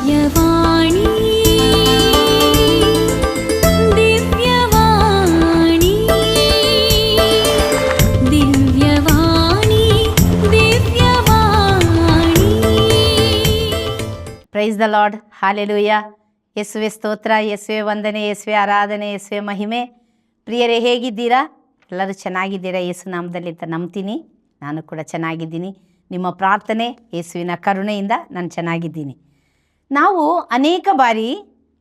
ದಿವ್ಯವಾಣಿ Divyavani Divyavani Divyavani. Praise the lord, hallelujah. ಯೇಸುವೆ ಸ್ತೋತ್ರ, ಯೇಸುವೆ ವಂದನೆ, ಯೇಸುವೆ ಆರಾಧನೆ, ಯೇಸುವೆ ಮಹಿಮೆ. ಪ್ರಿಯರೇ, ಹೇಗಿದ್ದೀರಾ? ಎಲ್ಲರೂ ಚೆನ್ನಾಗಿದ್ದೀರಾ ಯೇಸು ನಾಮದಲ್ಲಿ ಅಂತ ನಂಬ್ತೀನಿ. ನಾನು ಕೂಡ ಚೆನ್ನಾಗಿದ್ದೀನಿ. ನಿಮ್ಮ ಪ್ರಾರ್ಥನೆ, ಯೇಸುವಿನ ಕರುಣೆಯಿಂದ ನಾನು ಚೆನ್ನಾಗಿದ್ದೀನಿ. ನಾವು ಅನೇಕ ಬಾರಿ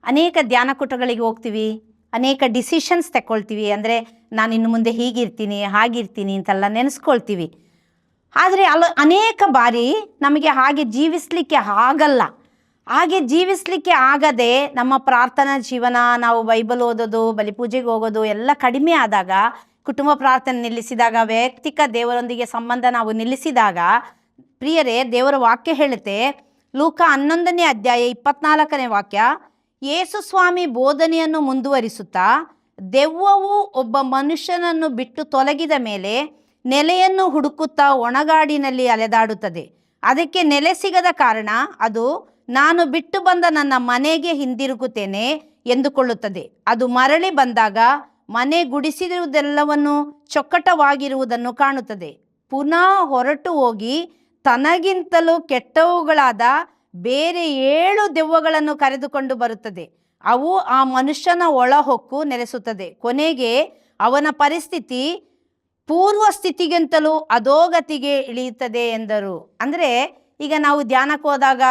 ಅನೇಕ ಧ್ಯಾನಕೂಟಗಳಿಗೆ ಹೋಗ್ತೀವಿ, ಅನೇಕ ಡಿಸಿಷನ್ಸ್ ತಗೊಳ್ತೀವಿ. ಅಂದರೆ ನಾನು ಇನ್ನು ಮುಂದೆ ಹೀಗಿರ್ತೀನಿ ಹಾಗಿರ್ತೀನಿ ಅಂತೆಲ್ಲ ನೆನೆಸ್ಕೊಳ್ತೀವಿ. ಆದರೆ ಅನೇಕ ಬಾರಿ ನಮಗೆ ಹಾಗೆ ಜೀವಿಸಲಿಕ್ಕೆ ಆಗಲ್ಲ. ಹಾಗೆ ಜೀವಿಸಲಿಕ್ಕೆ ಆಗದೆ ನಮ್ಮ ಪ್ರಾರ್ಥನಾ ಜೀವನ, ನಾವು ಬೈಬಲ್ ಓದೋದು, ಬಲಿಪೂಜೆಗೆ ಹೋಗೋದು ಎಲ್ಲ ಕಡಿಮೆ ಆದಾಗ, ಕುಟುಂಬ ಪ್ರಾರ್ಥನೆ ನಿಲ್ಲಿಸಿದಾಗ, ವೈಯಕ್ತಿಕ ದೇವರೊಂದಿಗೆ ಸಂಬಂಧ ನಾವು ನಿಲ್ಲಿಸಿದಾಗ, ಪ್ರಿಯರೇ, ದೇವರ ವಾಕ್ಯ ಹೇಳುತ್ತೆ, ಲೂಕ 11ನೇ ಅಧ್ಯಾಯ 24ನೇ ವಾಕ್ಯ, ಯೇಸು ಸ್ವಾಮಿ ಬೋಧನೆಯನ್ನು ಮುಂದುವರಿಸುತ್ತಾ, ದೆವ್ವವು ಒಬ್ಬ ಮನುಷ್ಯನನ್ನು ಬಿಟ್ಟು ತೊಲಗಿದ ಮೇಲೆ ನೆಲೆಯನ್ನು ಹುಡುಕುತ್ತಾ ಒಣಗಾಡಿನಲ್ಲಿ ಅಲೆದಾಡುತ್ತದೆ. ಅದಕ್ಕೆ ನೆಲೆ ಸಿಗದ ಕಾರಣ ಅದು ನಾನು ಬಿಟ್ಟು ಬಂದ ನನ್ನ ಮನೆಗೆ ಹಿಂದಿರುಗುತ್ತೇನೆ ಎಂದುಕೊಳ್ಳುತ್ತದೆ. ಅದು ಮರಳಿ ಬಂದಾಗ ಮನೆ ಗುಡಿಸಿರುವುದೆಲ್ಲವನ್ನು ಚೊಕ್ಕಟವಾಗಿರುವುದನ್ನು ಕಾಣುತ್ತದೆ. ಪುನಃ ಹೊರಟು ಹೋಗಿ ತನಗಿಂತಲೂ ಕೆಟ್ಟವುಗಳಾದ ಬೇರೆ 7 ದೆವ್ವಗಳನ್ನು ಕರೆದುಕೊಂಡು ಬರುತ್ತದೆ. ಅವು ಆ ಮನುಷ್ಯನ ಒಳಹೊಕ್ಕು ನೆಲೆಸುತ್ತದೆ. ಕೊನೆಗೆ ಅವನ ಪರಿಸ್ಥಿತಿ ಪೂರ್ವ ಸ್ಥಿತಿಗಿಂತಲೂ ಅಧೋಗತಿಗೆ ಇಳಿಯುತ್ತದೆ ಎಂದರು. ಅಂದರೆ ಈಗ ನಾವು ಧ್ಯಾನಕ್ಕೆ ಹೋದಾಗ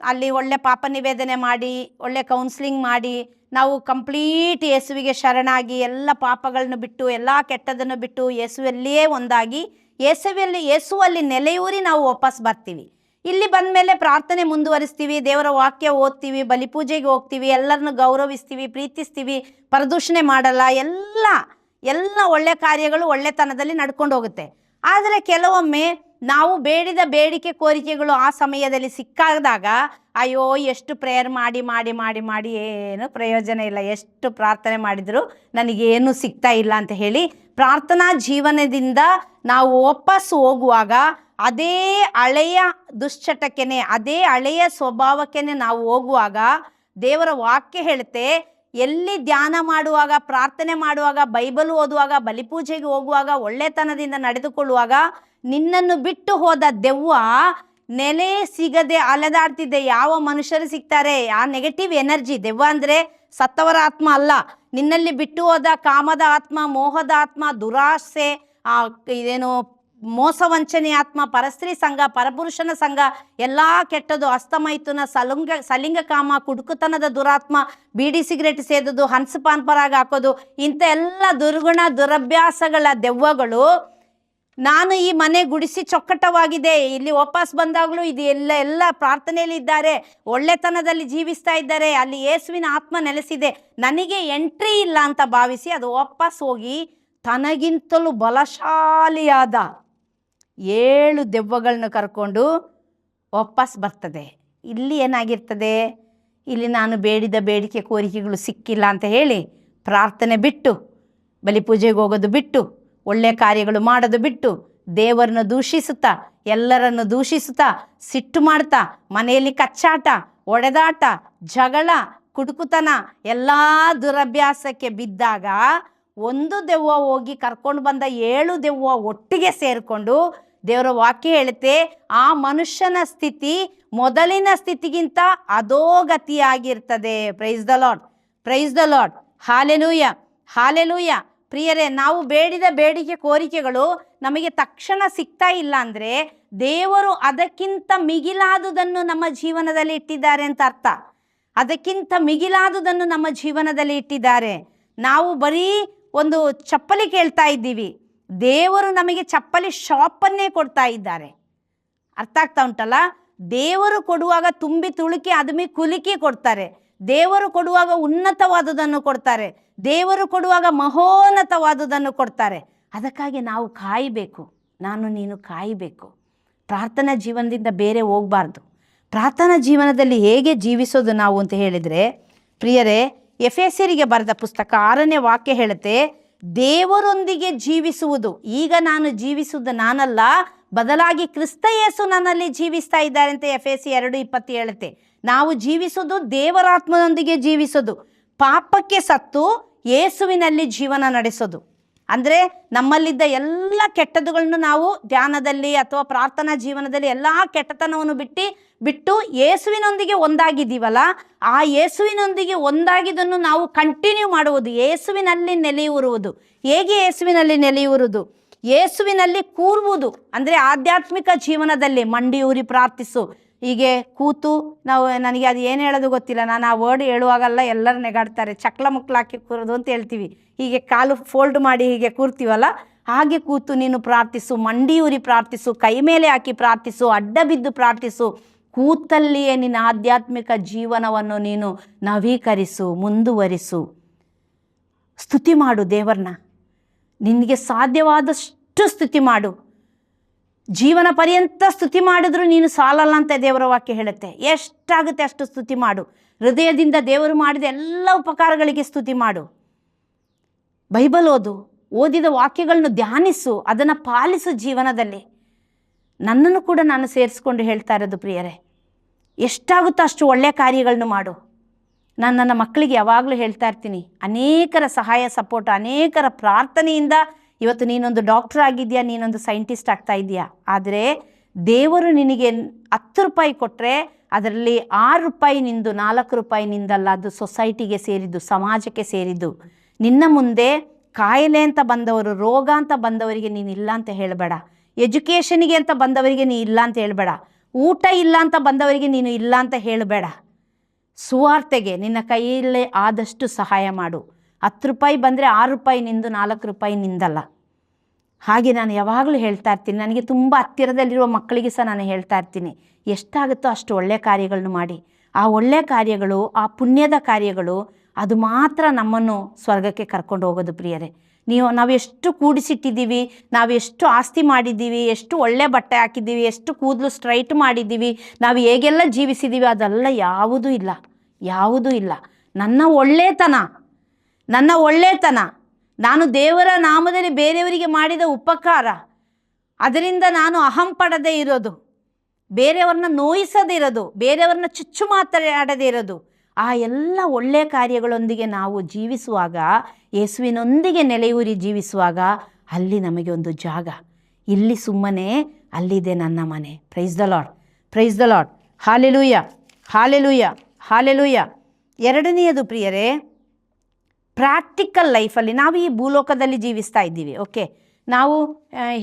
ಅಲ್ಲಿ ಒಳ್ಳೆ ಪಾಪ ನಿವೇದನೆ ಮಾಡಿ, ಒಳ್ಳೆ ಕೌನ್ಸಿಲಿಂಗ್ ಮಾಡಿ, ನಾವು ಕಂಪ್ಲೀಟ್ ಯೇಸುವಿಗೆ ಶರಣಾಗಿ ಎಲ್ಲ ಪಾಪಗಳನ್ನು ಬಿಟ್ಟು ಎಲ್ಲ ಕೆಟ್ಟದನ್ನು ಬಿಟ್ಟು ಯೇಸುವಲ್ಲಿಯೇ ಒಂದಾಗಿ ಯೇಸುವಲ್ಲಿ ನೆಲೆಯೂರಿ ನಾವು ವಾಪಸ್ ಬರ್ತೀವಿ. ಇಲ್ಲಿ ಬಂದ ಮೇಲೆ ಪ್ರಾರ್ಥನೆ ಮುಂದುವರಿಸ್ತೀವಿ, ದೇವರ ವಾಕ್ಯ ಓದ್ತೀವಿ, ಬಲಿಪೂಜೆಗೆ ಹೋಗ್ತೀವಿ, ಎಲ್ಲರನ್ನು ಗೌರವಿಸ್ತೀವಿ, ಪ್ರೀತಿಸ್ತೀವಿ, ಪರದೂಷಣೆ ಮಾಡಲ್ಲ, ಎಲ್ಲ ಒಳ್ಳೆ ಕಾರ್ಯಗಳು ಒಳ್ಳೆತನದಲ್ಲಿ ನಡ್ಕೊಂಡು ಹೋಗುತ್ತೆ. ಆದರೆ ಕೆಲವೊಮ್ಮೆ ನಾವು ಬೇಡಿದ ಬೇಡಿಕೆ ಕೋರಿಕೆಗಳು ಆ ಸಮಯದಲ್ಲಿ ಸಿಕ್ಕಾದಾಗ, ಅಯ್ಯೋ ಎಷ್ಟು ಪ್ರೇಯರ್ ಮಾಡಿ ಮಾಡಿ ಮಾಡಿ ಮಾಡಿ ಏನು ಪ್ರಯೋಜನ ಇಲ್ಲ, ಎಷ್ಟು ಪ್ರಾರ್ಥನೆ ಮಾಡಿದರೂ ನನಗೇನು ಸಿಗ್ತಾ ಇಲ್ಲ ಅಂತ ಹೇಳಿ ಪ್ರಾರ್ಥನಾ ಜೀವನದಿಂದ ನಾವು ವಾಪಸ್ ಹೋಗುವಾಗ ಅದೇ ಹಳೆಯ ದುಶ್ಚಟಕ್ಕೆನೆ, ಅದೇ ಹಳೆಯ ಸ್ವಭಾವಕ್ಕೆನೆ ನಾವು ಹೋಗುವಾಗ, ದೇವರ ವಾಕ್ಯ ಹೇಳುತ್ತೆ, ಎಲ್ಲಿ ಧ್ಯಾನ ಮಾಡುವಾಗ, ಪ್ರಾರ್ಥನೆ ಮಾಡುವಾಗ, ಬೈಬಲ್ ಓದುವಾಗ, ಬಲಿಪೂಜೆಗೆ ಹೋಗುವಾಗ, ಒಳ್ಳೆತನದಿಂದ ನಡೆದುಕೊಳ್ಳುವಾಗ ನಿನ್ನನ್ನು ಬಿಟ್ಟು ಹೋದ ದೆವ್ವ ನೆಲೆ ಸಿಗದೆ ಅಲೆದಾಡ್ತಿದ್ದೆ. ಯಾವ ಮನುಷ್ಯರು ಸಿಗ್ತಾರೆ? ಆ ನೆಗೆಟಿವ್ ಎನರ್ಜಿ, ದೆವ್ವ ಅಂದರೆ ಸತ್ತವರ ಆತ್ಮ ಅಲ್ಲ. ನಿನ್ನಲ್ಲಿ ಬಿಟ್ಟು ಹೋದ ಕಾಮದ ಆತ್ಮ, ಮೋಹದ ಆತ್ಮ, ದುರಾಸೆ, ಇದೇನು ಮೋಸ ವಂಚನೆ ಆತ್ಮ, ಪರಸ್ತ್ರೀ ಸಂಘ, ಪರಪುರುಷನ ಸಂಘ, ಎಲ್ಲ ಕೆಟ್ಟದು, ಹಸ್ತಮೈಥುನ, ಸಲಿಂಗ ಕಾಮ, ಕುಡುಕುತನದ ದುರಾತ್ಮ, ಬೀಡಿ ಸಿಗರೇಟ್ ಸೇದೋದು, ಹಂಸಪಾನ್ಪರಾಗ ಹಾಕೋದು, ಇಂಥ ಎಲ್ಲ ದುರ್ಗುಣ ದುರಭ್ಯಾಸಗಳ ದೆವ್ವಗಳು ನಾನು ಈ ಮನೆ ಗುಡಿಸಿ ಚೊಕ್ಕಟವಾಗಿದೆ, ಇಲ್ಲಿ ವಾಪಸ್ ಬಂದಾಗಲೂ ಇದು ಎಲ್ಲ ಪ್ರಾರ್ಥನೆಯಲ್ಲಿ ಇದ್ದಾರೆ, ಒಳ್ಳೆತನದಲ್ಲಿ ಜೀವಿಸ್ತಾ ಇದ್ದಾರೆ, ಅಲ್ಲಿ ಯೇಸುವಿನ ಆತ್ಮ ನೆಲೆಸಿದೆ, ನನಗೆ ಎಂಟ್ರಿ ಇಲ್ಲ ಅಂತ ಭಾವಿಸಿ ಅದು ವಾಪಸ್ ಹೋಗಿ ತನಗಿಂತಲೂ ಬಲಶಾಲಿಯಾದ 7 ದೆವ್ವಗಳನ್ನ ಕರ್ಕೊಂಡು ವಾಪಸ್ ಬರ್ತದೆ. ಇಲ್ಲಿ ಏನಾಗಿರ್ತದೆ? ಇಲ್ಲಿ ನಾನು ಬೇಡಿದ ಬೇಡಿಕೆ ಕೋರಿಕೆಗಳು ಸಿಕ್ಕಿಲ್ಲ ಅಂತ ಹೇಳಿ ಪ್ರಾರ್ಥನೆ ಬಿಟ್ಟು, ಬಲಿಪೂಜೆಗೆ ಹೋಗೋದು ಬಿಟ್ಟು, ಒಳ್ಳೆ ಕಾರ್ಯಗಳು ಮಾಡೋದು ಬಿಟ್ಟು, ದೇವರನ್ನು ದೂಷಿಸುತ್ತಾ, ಎಲ್ಲರನ್ನು ದೂಷಿಸುತ್ತಾ, ಸಿಟ್ಟು ಮಾಡ್ತಾ, ಮನೆಯಲ್ಲಿ ಕಚ್ಚಾಟ, ಒಡೆದಾಟ, ಜಗಳ, ಕುಡುಕುತನ, ಎಲ್ಲ ದುರಭ್ಯಾಸಕ್ಕೆ ಬಿದ್ದಾಗ ಒಂದು ದೆವ್ವ ಹೋಗಿ ಕರ್ಕೊಂಡು ಬಂದ 7 ದೆವ್ವ ಒಟ್ಟಿಗೆ ಸೇರಿಕೊಂಡು, ದೇವರ ವಾಕ್ಯ ಹೇಳುತ್ತೆ, ಆ ಮನುಷ್ಯನ ಸ್ಥಿತಿ ಮೊದಲಿನ ಸ್ಥಿತಿಗಿಂತ ಅಧೋಗತಿಯಾಗಿರ್ತದೆ. Praise the lord, praise the lord, hallelujah, hallelujah. ಪ್ರಿಯರೇ, ನಾವು ಬೇಡಿದ ಬೇಡಿಕೆ ಕೋರಿಕೆಗಳು ನಮಗೆ ತಕ್ಷಣ ಸಿಗ್ತಾ ಇಲ್ಲ ಅಂದರೆ ದೇವರು ಅದಕ್ಕಿಂತ ಮಿಗಿಲಾದುದನ್ನು ನಮ್ಮ ಜೀವನದಲ್ಲಿ ಇಟ್ಟಿದ್ದಾರೆ ಅಂತ ಅರ್ಥ. ಅದಕ್ಕಿಂತ ಮಿಗಿಲಾದುದನ್ನು ನಮ್ಮ ಜೀವನದಲ್ಲಿ ಇಟ್ಟಿದ್ದಾರೆ. ನಾವು ಬರೀ ಒಂದು ಚಪ್ಪಲಿ ಕೇಳ್ತಾ ಇದ್ದೀವಿ, ದೇವರು ನಮಗೆ ಚಪ್ಪಲಿ ಶಾಪನ್ನೇ ಕೊಡ್ತಾ ಇದ್ದಾರೆ. ಅರ್ಥ ಆಗ್ತಾ ಉಂಟಲ್ಲ? ದೇವರು ಕೊಡುವಾಗ ತುಂಬಿ ತುಳುಕಿ ಅದುಮಿ ಕುಲುಕಿ ಕೊಡ್ತಾರೆ. ದೇವರು ಕೊಡುವಾಗ ಉನ್ನತವಾದುದನ್ನು ಕೊಡ್ತಾರೆ. ದೇವರು ಕೊಡುವಾಗ ಮಹೋನ್ನತವಾದುದನ್ನು ಕೊಡ್ತಾರೆ. ಅದಕ್ಕಾಗಿ ನಾವು ಕಾಯಬೇಕು, ನಾನು ನೀನು ಕಾಯಬೇಕು. ಪ್ರಾರ್ಥನಾ ಜೀವನದಿಂದ ಬೇರೆ ಹೋಗಬಾರ್ದು. ಪ್ರಾರ್ಥನಾ ಜೀವನದಲ್ಲಿ ಹೇಗೆ ಜೀವಿಸೋದು ನಾವು ಅಂತ ಹೇಳಿದರೆ, ಪ್ರಿಯರೇ, ಎಫೆಸರಿಗೆ ಬರೆದ ಪುಸ್ತಕ 6ನೇ ವಾಕ್ಯ ಹೇಳುತ್ತೆ, ದೇವರೊಂದಿಗೆ ಜೀವಿಸುವುದು. ಈಗ ನಾನು ಜೀವಿಸುವುದು ನಾನಲ್ಲ, ಬದಲಾಗಿ ಕ್ರಿಸ್ತ ಯೇಸು ನನ್ನಲ್ಲಿ ಜೀವಿಸ್ತಾ ಇದ್ದಾರೆ ಅಂತ ಎಫೆಸಿ 2:20 ಹೇಳುತ್ತೆ. ನಾವು ಜೀವಿಸೋದು ದೇವರಾತ್ಮನೊಂದಿಗೆ ಜೀವಿಸೋದು, ಪಾಪಕ್ಕೆ ಸತ್ತು ಯೇಸುವಿನಲ್ಲಿ ಜೀವನ ನಡೆಸೋದು. ಅಂದರೆ ನಮ್ಮಲ್ಲಿದ್ದ ಎಲ್ಲ ಕೆಟ್ಟದುಗಳನ್ನು ನಾವು ಧ್ಯಾನದಲ್ಲಿ ಅಥವಾ ಪ್ರಾರ್ಥನಾ ಜೀವನದಲ್ಲಿ ಎಲ್ಲ ಕೆಟ್ಟತನವನ್ನು ಬಿಟ್ಟು ಯೇಸುವಿನೊಂದಿಗೆ ಒಂದಾಗಿದ್ದೀವಲ್ಲ, ಆ ಯೇಸುವಿನೊಂದಿಗೆ ಒಂದಾಗಿದ್ದನ್ನು ನಾವು ಕಂಟಿನ್ಯೂ ಮಾಡುವುದು, ಯೇಸುವಿನಲ್ಲಿ ನೆಲೆಯೂರುವುದು. ಹೇಗೆ ಯೇಸುವಿನಲ್ಲಿ ನೆಲೆಯೂರುವುದು? ಯೇಸುವಿನಲ್ಲಿ ಕೂರುವುದು. ಅಂದರೆ ಆಧ್ಯಾತ್ಮಿಕ ಜೀವನದಲ್ಲಿ ಮಂಡಿಯೂರಿ ಪ್ರಾರ್ಥಿಸು. ಹೀಗೆ ಕೂತು ನನಗೆ ಅದು ಏನು ಹೇಳೋದು ಗೊತ್ತಿಲ್ಲ, ನಾನು ಆ ವರ್ಡ್ ಹೇಳುವಾಗಲ್ಲ ಎಲ್ಲರೂ ನೆಗಾಡ್ತಾರೆ, ಚಕ್ಲ ಮುಕ್ಲ ಹಾಕಿ ಕೂರೋದು ಅಂತ ಹೇಳ್ತೀವಿ. ಹೀಗೆ ಕಾಲು ಫೋಲ್ಡ್ ಮಾಡಿ ಹೀಗೆ ಕೂರ್ತೀವಲ್ಲ, ಹಾಗೆ ಕೂತು ನೀನು ಪ್ರಾರ್ಥಿಸು, ಮಂಡಿಯೂರಿ ಪ್ರಾರ್ಥಿಸು, ಕೈ ಮೇಲೆ ಹಾಕಿ ಪ್ರಾರ್ಥಿಸು, ಅಡ್ಡ ಬಿದ್ದು ಪ್ರಾರ್ಥಿಸು. ಕೂತಲ್ಲಿಯೇ ನಿನ್ನ ಆಧ್ಯಾತ್ಮಿಕ ಜೀವನವನ್ನು ನೀನು ನವೀಕರಿಸು, ಮುಂದುವರಿಸು. ಸ್ತುತಿ ಮಾಡು ದೇವರನ್ನ, ನಿನಗೆ ಸಾಧ್ಯವಾದಷ್ಟು ಸ್ತುತಿ ಮಾಡು. ಜೀವನ ಪರ್ಯಂತ ಸ್ತುತಿ ಮಾಡಿದ್ರು ನೀನು ಸಾಲಲ್ಲ ಅಂತ ದೇವರ ವಾಕ್ಯ ಹೇಳುತ್ತೆ. ಎಷ್ಟಾಗುತ್ತೆ ಅಷ್ಟು ಸ್ತುತಿ ಮಾಡು. ಹೃದಯದಿಂದ ದೇವರು ಮಾಡಿದ ಎಲ್ಲ ಉಪಕಾರಗಳಿಗೆ ಸ್ತುತಿ ಮಾಡು. ಬೈಬಲ್ ಓದಿದ ವಾಕ್ಯಗಳನ್ನು ಧ್ಯಾನಿಸು, ಅದನ್ನು ಪಾಲಿಸು ಜೀವನದಲ್ಲಿ. ನನ್ನನ್ನು ಕೂಡ ನಾನು ಸೇರಿಸ್ಕೊಂಡು ಹೇಳ್ತಾ ಇರೋದು ಪ್ರಿಯರೇ, ಎಷ್ಟಾಗುತ್ತೋ ಅಷ್ಟು ಒಳ್ಳೆಯ ಕಾರ್ಯಗಳನ್ನು ಮಾಡು. ನಾನು ನನ್ನ ಮಕ್ಕಳಿಗೆ ಯಾವಾಗಲೂ ಹೇಳ್ತಾ ಇರ್ತೀನಿ, ಅನೇಕರ ಸಹಾಯ ಸಪೋರ್ಟ್, ಅನೇಕರ ಪ್ರಾರ್ಥನೆಯಿಂದ ಇವತ್ತು ನೀನೊಂದು ಡಾಕ್ಟರ್ ಆಗಿದೆಯಾ, ನೀನೊಂದು ಸೈಂಟಿಸ್ಟ್ ಆಗ್ತಾ ಇದೆಯಾ. ಆದರೆ ದೇವರು ನಿನಗೆ 10 ರೂಪಾಯಿ ಕೊಟ್ಟರೆ ಅದರಲ್ಲಿ 6 ರೂಪಾಯಿ ನಿಂದು, 4 ರೂಪಾಯಿ ನಿಂದಲ್ಲ, ಅದು ಸೊಸೈಟಿಗೆ ಸೇರಿದ್ದು, ಸಮಾಜಕ್ಕೆ ಸೇರಿದ್ದು. ನಿನ್ನ ಮುಂದೆ ಕಾಯಿಲೆ ಅಂತ ಬಂದವರು, ರೋಗ ಅಂತ ಬಂದವರಿಗೆ ನೀನು ಇಲ್ಲ ಅಂತ ಹೇಳಬೇಡ. ಎಜುಕೇಷನಿಗೆ ಅಂತ ಬಂದವರಿಗೆ ನೀನು ಇಲ್ಲ ಅಂತ ಹೇಳಬೇಡ. ಊಟ ಇಲ್ಲ ಅಂತ ಬಂದವರಿಗೆ ನೀನು ಇಲ್ಲ ಅಂತ ಹೇಳಬೇಡ. ಸುವಾರ್ತೆಗೆ ನಿನ್ನ ಕೈಯಲ್ಲೇ ಆದಷ್ಟು ಸಹಾಯ ಮಾಡು. 10 ರೂಪಾಯಿ ಬಂದರೆ 6 ರೂಪಾಯಿ ನಿಂದು, 4 ರೂಪಾಯಿ ನಿಂದಲ್ಲ. ಹಾಗೆ ನಾನು ಯಾವಾಗಲೂ ಹೇಳ್ತಾ ಇರ್ತೀನಿ, ನನಗೆ ತುಂಬ ಹತ್ತಿರದಲ್ಲಿರುವ ಮಕ್ಕಳಿಗೆ ಸಹ ನಾನು ಹೇಳ್ತಾ ಇರ್ತೀನಿ, ಎಷ್ಟಾಗುತ್ತೋ ಅಷ್ಟು ಒಳ್ಳೆಯ ಕಾರ್ಯಗಳನ್ನು ಮಾಡಿ. ಆ ಒಳ್ಳೆಯ ಕಾರ್ಯಗಳು, ಆ ಪುಣ್ಯದ ಕಾರ್ಯಗಳು, ಅದು ಮಾತ್ರ ನಮ್ಮನ್ನು ಸ್ವರ್ಗಕ್ಕೆ ಕರ್ಕೊಂಡು ಹೋಗೋದು ಪ್ರಿಯರೇ. ನಾವೆಷ್ಟು ಕೂಡಿಸಿಟ್ಟಿದ್ದೀವಿ, ನಾವೆಷ್ಟು ಆಸ್ತಿ ಮಾಡಿದ್ದೀವಿ, ಎಷ್ಟು ಒಳ್ಳೆ ಬಟ್ಟೆ ಹಾಕಿದ್ದೀವಿ, ಎಷ್ಟು ಕೂದಲು ಸ್ಟ್ರೈಟ್ ಮಾಡಿದ್ದೀವಿ, ನಾವು ಹೇಗೆಲ್ಲ ಜೀವಿಸಿದ್ದೀವಿ, ಅದೆಲ್ಲ ಯಾವುದೂ ಇಲ್ಲ. ನನ್ನ ಒಳ್ಳೆತನ, ನಾನು ದೇವರ ನಾಮದಲ್ಲಿ ಬೇರೆಯವರಿಗೆ ಮಾಡಿದ ಉಪಕಾರ, ಅದರಿಂದ ನಾನು ಅಹಂ ಪಡದೇ ಇರೋದು, ಬೇರೆಯವ್ರನ್ನ ನೋಯಿಸದೇ ಇರೋದು, ಬೇರೆಯವ್ರನ್ನ ಚುಚ್ಚು ಮಾತಾಡದೇ ಇರೋದು, ಆ ಎಲ್ಲ ಒಳ್ಳೆಯ ಕಾರ್ಯಗಳೊಂದಿಗೆ ನಾವು ಜೀವಿಸುವಾಗ, ಯೇಸುವಿನೊಂದಿಗೆ ನೆಲೆಯೂರಿ ಜೀವಿಸುವಾಗ, ಅಲ್ಲಿ ನಮಗೆ ಒಂದು ಜಾಗ. ಇಲ್ಲಿ ಸುಮ್ಮನೆ, ಅಲ್ಲಿದೆ ನನ್ನ ಮನೆ. Price the lord. ಹಾಲೆಲೂಯ. ಎರಡನೆಯದು ಪ್ರಿಯರೇ, ಪ್ರಾಕ್ಟಿಕಲ್ ಲೈಫಲ್ಲಿ ನಾವು ಈ ಭೂಲೋಕದಲ್ಲಿ ಜೀವಿಸ್ತಾ ಇದ್ದೀವಿ. ಓಕೆ, ನಾವು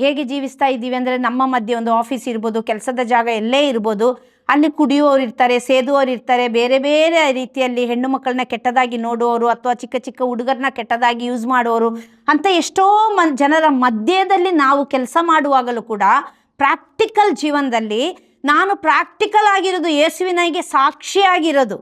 ಹೇಗೆ ಜೀವಿಸ್ತಾ ಇದ್ದೀವಿ ಅಂದರೆ, ನಮ್ಮ ಮಧ್ಯೆ ಒಂದು ಆಫೀಸ್ ಇರ್ಬೋದು, ಕೆಲಸದ ಜಾಗ ಎಲ್ಲೇ ಇರ್ಬೋದು, ಅಲ್ಲಿ ಕುಡಿಯುವವರು ಇರ್ತಾರೆ, ಸೇದುವವರು ಇರ್ತಾರೆ, ಬೇರೆ ಬೇರೆ ರೀತಿಯಲ್ಲಿ ಹೆಣ್ಣು ಮಕ್ಕಳನ್ನ ಕೆಟ್ಟದಾಗಿ ನೋಡುವವರು, ಅಥವಾ ಚಿಕ್ಕ ಚಿಕ್ಕ ಹುಡುಗರನ್ನ ಕೆಟ್ಟದಾಗಿ ಯೂಸ್ ಮಾಡುವವರು ಅಂತ ಎಷ್ಟೋ ಜನರ ಮಧ್ಯದಲ್ಲಿ ನಾವು ಕೆಲಸ ಮಾಡುವಾಗಲೂ ಕೂಡ ಪ್ರಾಕ್ಟಿಕಲ್ ಜೀವನದಲ್ಲಿ ನಾನು ಪ್ರಾಕ್ಟಿಕಲ್ ಆಗಿರೋದು, ಯೇಸುವಿಗೆ ಸಾಕ್ಷಿಯಾಗಿರೋದು.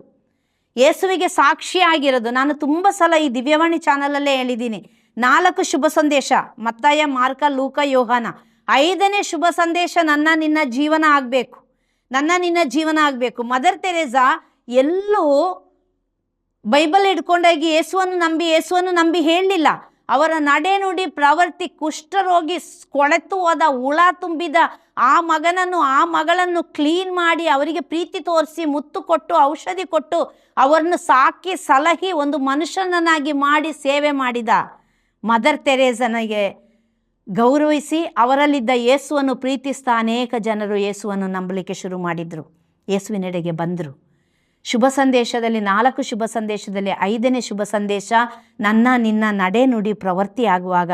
ನಾನು ತುಂಬ ಸಲ ಈ ದಿವ್ಯವಾಣಿ ಚಾನಲಲ್ಲೇ ಹೇಳಿದ್ದೀನಿ, 4 ಶುಭ ಸಂದೇಶ, ಮತ್ತಾಯ, ಮಾರ್ಕ, ಲೂಕ, ಯೋಹಾನ. 5ನೇ ಶುಭ ಸಂದೇಶ ನನ್ನ ನಿನ್ನ ಜೀವನ ಆಗಬೇಕು. ಮದರ್ ತೆರೇಸಾ ಎಲ್ಲೂ ಬೈಬಲ್ ಹಿಡ್ಕೊಂಡೋಗಿ ಯೇಸುವನ್ನು ನಂಬಿ ಹೇಳಲಿಲ್ಲ. ಅವರ ನಡೆನುಡಿ, ಪ್ರವೃತ್ತಿ, ಕುಷ್ಠರೋಗಿ, ಕೊಳೆತು ಹೋದ, ಹುಳ ತುಂಬಿದ ಆ ಮಗಳನ್ನು ಕ್ಲೀನ್ ಮಾಡಿ, ಅವರಿಗೆ ಪ್ರೀತಿ ತೋರಿಸಿ, ಮುತ್ತು ಕೊಟ್ಟು, ಔಷಧಿ ಕೊಟ್ಟು, ಅವರನ್ನು ಸಾಕಿ ಸಲಹಿ ಒಂದು ಮನುಷ್ಯನನ್ನಾಗಿ ಮಾಡಿ ಸೇವೆ ಮಾಡಿದ ಮದರ್ ತೆರೇಸನಿಗೆ ಗೌರವಿಸಿ, ಅವರಲ್ಲಿದ್ದ ಯೇಸುವನ್ನು ಪ್ರೀತಿಸ್ತಾ ಅನೇಕ ಜನರು ಯೇಸುವನ್ನು ನಂಬಲಿಕ್ಕೆ ಶುರು ಮಾಡಿದರು, ಯೇಸುವಿನೆಡೆಗೆ ಬಂದರು. ಶುಭ ಸಂದೇಶದಲ್ಲಿ 4 ಶುಭ ಸಂದೇಶದಲ್ಲಿ 5ನೇ ಶುಭ ಸಂದೇಶ, ನನ್ನ ನಿನ್ನ ನಡೆ ನುಡಿ ಪ್ರವೃತ್ತಿ ಆಗುವಾಗ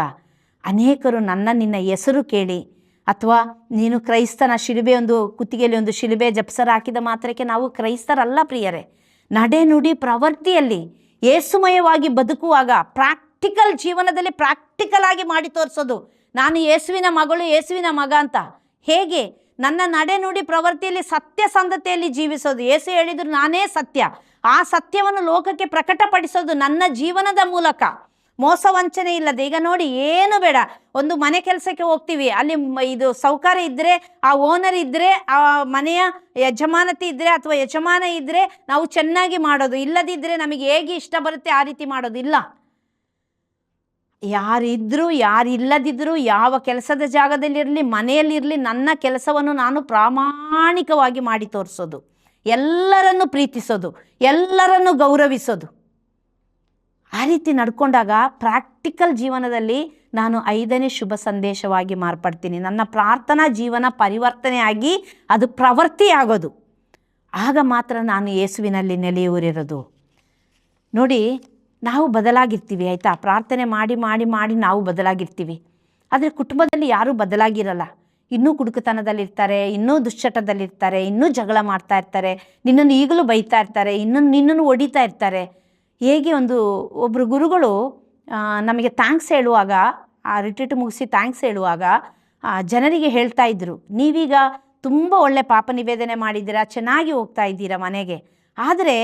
ಅನೇಕರು ನಿನ್ನ ಹೆಸರು ಕೇಳಿ, ಅಥವಾ ನೀನು ಕ್ರೈಸ್ತನ ಶಿಲುಬೆ, ಒಂದು ಕುತ್ತಿಗೆಯಲ್ಲಿ ಒಂದು ಶಿಲುಬೆ ಜಪ್ಸರ ಹಾಕಿದ ಮಾತ್ರಕ್ಕೆ ನಾವು ಕ್ರೈಸ್ತರಲ್ಲ ಪ್ರಿಯರೇ. ನಡೆ ನುಡಿ ಪ್ರವೃತ್ತಿಯಲ್ಲಿ ಯೇಸುಮಯವಾಗಿ ಬದುಕುವಾಗ, ಪ್ರಾಕ್ಟಿಕಲ್ ಜೀವನದಲ್ಲಿ ಪ್ರಾಕ್ಟಿಕಲ್ ಆಗಿ ಮಾಡಿ ತೋರಿಸೋದು, ನಾನು ಯೇಸುವಿನ ಮಗಳು, ಯೇಸುವಿನ ಮಗ ಅಂತ. ಹೇಗೆ? ನನ್ನ ನಡೆ ನುಡಿ ಪ್ರವೃತ್ತಿಯಲ್ಲಿ ಸತ್ಯಸಂಧತೆಯಲ್ಲಿ ಜೀವಿಸೋದು. ಯೇಸು ಹೇಳಿದ್ರು, ನಾನೇ ಸತ್ಯ. ಆ ಸತ್ಯವನ್ನು ಲೋಕಕ್ಕೆ ಪ್ರಕಟಪಡಿಸೋದು ನನ್ನ ಜೀವನದ ಮೂಲಕ, ಮೋಸ ವಂಚನೆ ಇಲ್ಲದೆ. ಈಗ ನೋಡಿ, ಏನು ಬೇಡ, ಒಂದು ಮನೆ ಕೆಲಸಕ್ಕೆ ಹೋಗ್ತೀವಿ, ಅಲ್ಲಿ ಇದು ಸೌಕರ್ಯ ಇದ್ದರೆ, ಆ ಓನರ್ ಇದ್ದರೆ, ಆ ಮನೆಯ ಯಜಮಾನತಿ ಇದ್ದರೆ ಅಥವಾ ಯಜಮಾನ ಇದ್ದರೆ ನಾವು ಚೆನ್ನಾಗಿ ಮಾಡೋದು, ಇಲ್ಲದಿದ್ದರೆ ನಮಗೆ ಹೇಗೆ ಇಷ್ಟ ಬರುತ್ತೆ ಆ ರೀತಿ ಮಾಡೋದು ಇಲ್ಲ. ಯಾರಿದ್ದರೂ ಯಾರಿಲ್ಲದಿದ್ದರೂ, ಯಾವ ಕೆಲಸದ ಜಾಗದಲ್ಲಿರಲಿ, ಮನೆಯಲ್ಲಿರಲಿ, ನನ್ನ ಕೆಲಸವನ್ನು ನಾನು ಪ್ರಾಮಾಣಿಕವಾಗಿ ಮಾಡಿ ತೋರಿಸೋದು. ಎಲ್ಲರನ್ನು ಪ್ರೀತಿಸೋದು, ಎಲ್ಲರನ್ನು ಗೌರವಿಸೋದು. ಆ ರೀತಿ ನಡ್ಕೊಂಡಾಗ ಪ್ರಾಕ್ಟಿಕಲ್ ಜೀವನದಲ್ಲಿ ನಾನು 5ನೇ ಶುಭ ಸಂದೇಶವಾಗಿ ಮಾರ್ಪಡ್ತೀನಿ. ನನ್ನ ಪ್ರಾರ್ಥನಾ ಜೀವನ ಪರಿವರ್ತನೆಯಾಗಿ ಅದು ಪ್ರವೃತ್ತಿಯಾಗೋದು. ಆಗ ಮಾತ್ರ ನಾನು ಯೇಸುವಿನಲ್ಲಿ ನೆಲೆಯೂರಿರೋದು. ನೋಡಿ, ನಾವು ಬದಲಾಗಿರ್ತೀವಿ, ಆಯಿತಾ? ಪ್ರಾರ್ಥನೆ ಮಾಡಿ ಮಾಡಿ ಮಾಡಿ ನಾವು ಬದಲಾಗಿರ್ತೀವಿ. ಆದರೆ ಕುಟುಂಬದಲ್ಲಿ ಯಾರೂ ಬದಲಾಗಿರಲ್ಲ. ಇನ್ನೂ ಕುಡುಕತನದಲ್ಲಿರ್ತಾರೆ, ಇನ್ನೂ ದುಶ್ಚಟದಲ್ಲಿರ್ತಾರೆ, ಇನ್ನೂ ಜಗಳ ಮಾಡ್ತಾ ಇರ್ತಾರೆ, ನಿನ್ನನ್ನು ಈಗಲೂ ಬೈತಾ ಇರ್ತಾರೆ, ನಿನ್ನನ್ನು ಹೊಡಿತಾ ಇರ್ತಾರೆ. ಹೇಗೆ ಒಬ್ಬರು ಗುರುಗಳು ನಮಗೆ ಥ್ಯಾಂಕ್ಸ್ ಹೇಳುವಾಗ, ಆ ರಿಟ್ರೀಟ್ ಮುಗಿಸಿ ಥ್ಯಾಂಕ್ಸ್ ಹೇಳುವಾಗ ಜನರಿಗೆ ಹೇಳ್ತಾ ಇದ್ರು, ನೀವೀಗ ತುಂಬ ಒಳ್ಳೆ ಪಾಪ ನಿವೇದನೆ ಮಾಡಿದ್ದೀರಾ, ಚೆನ್ನಾಗಿ ಹೋಗ್ತಾ ಇದ್ದೀರಾ ಮನೆಗೆ. ಆದರೆ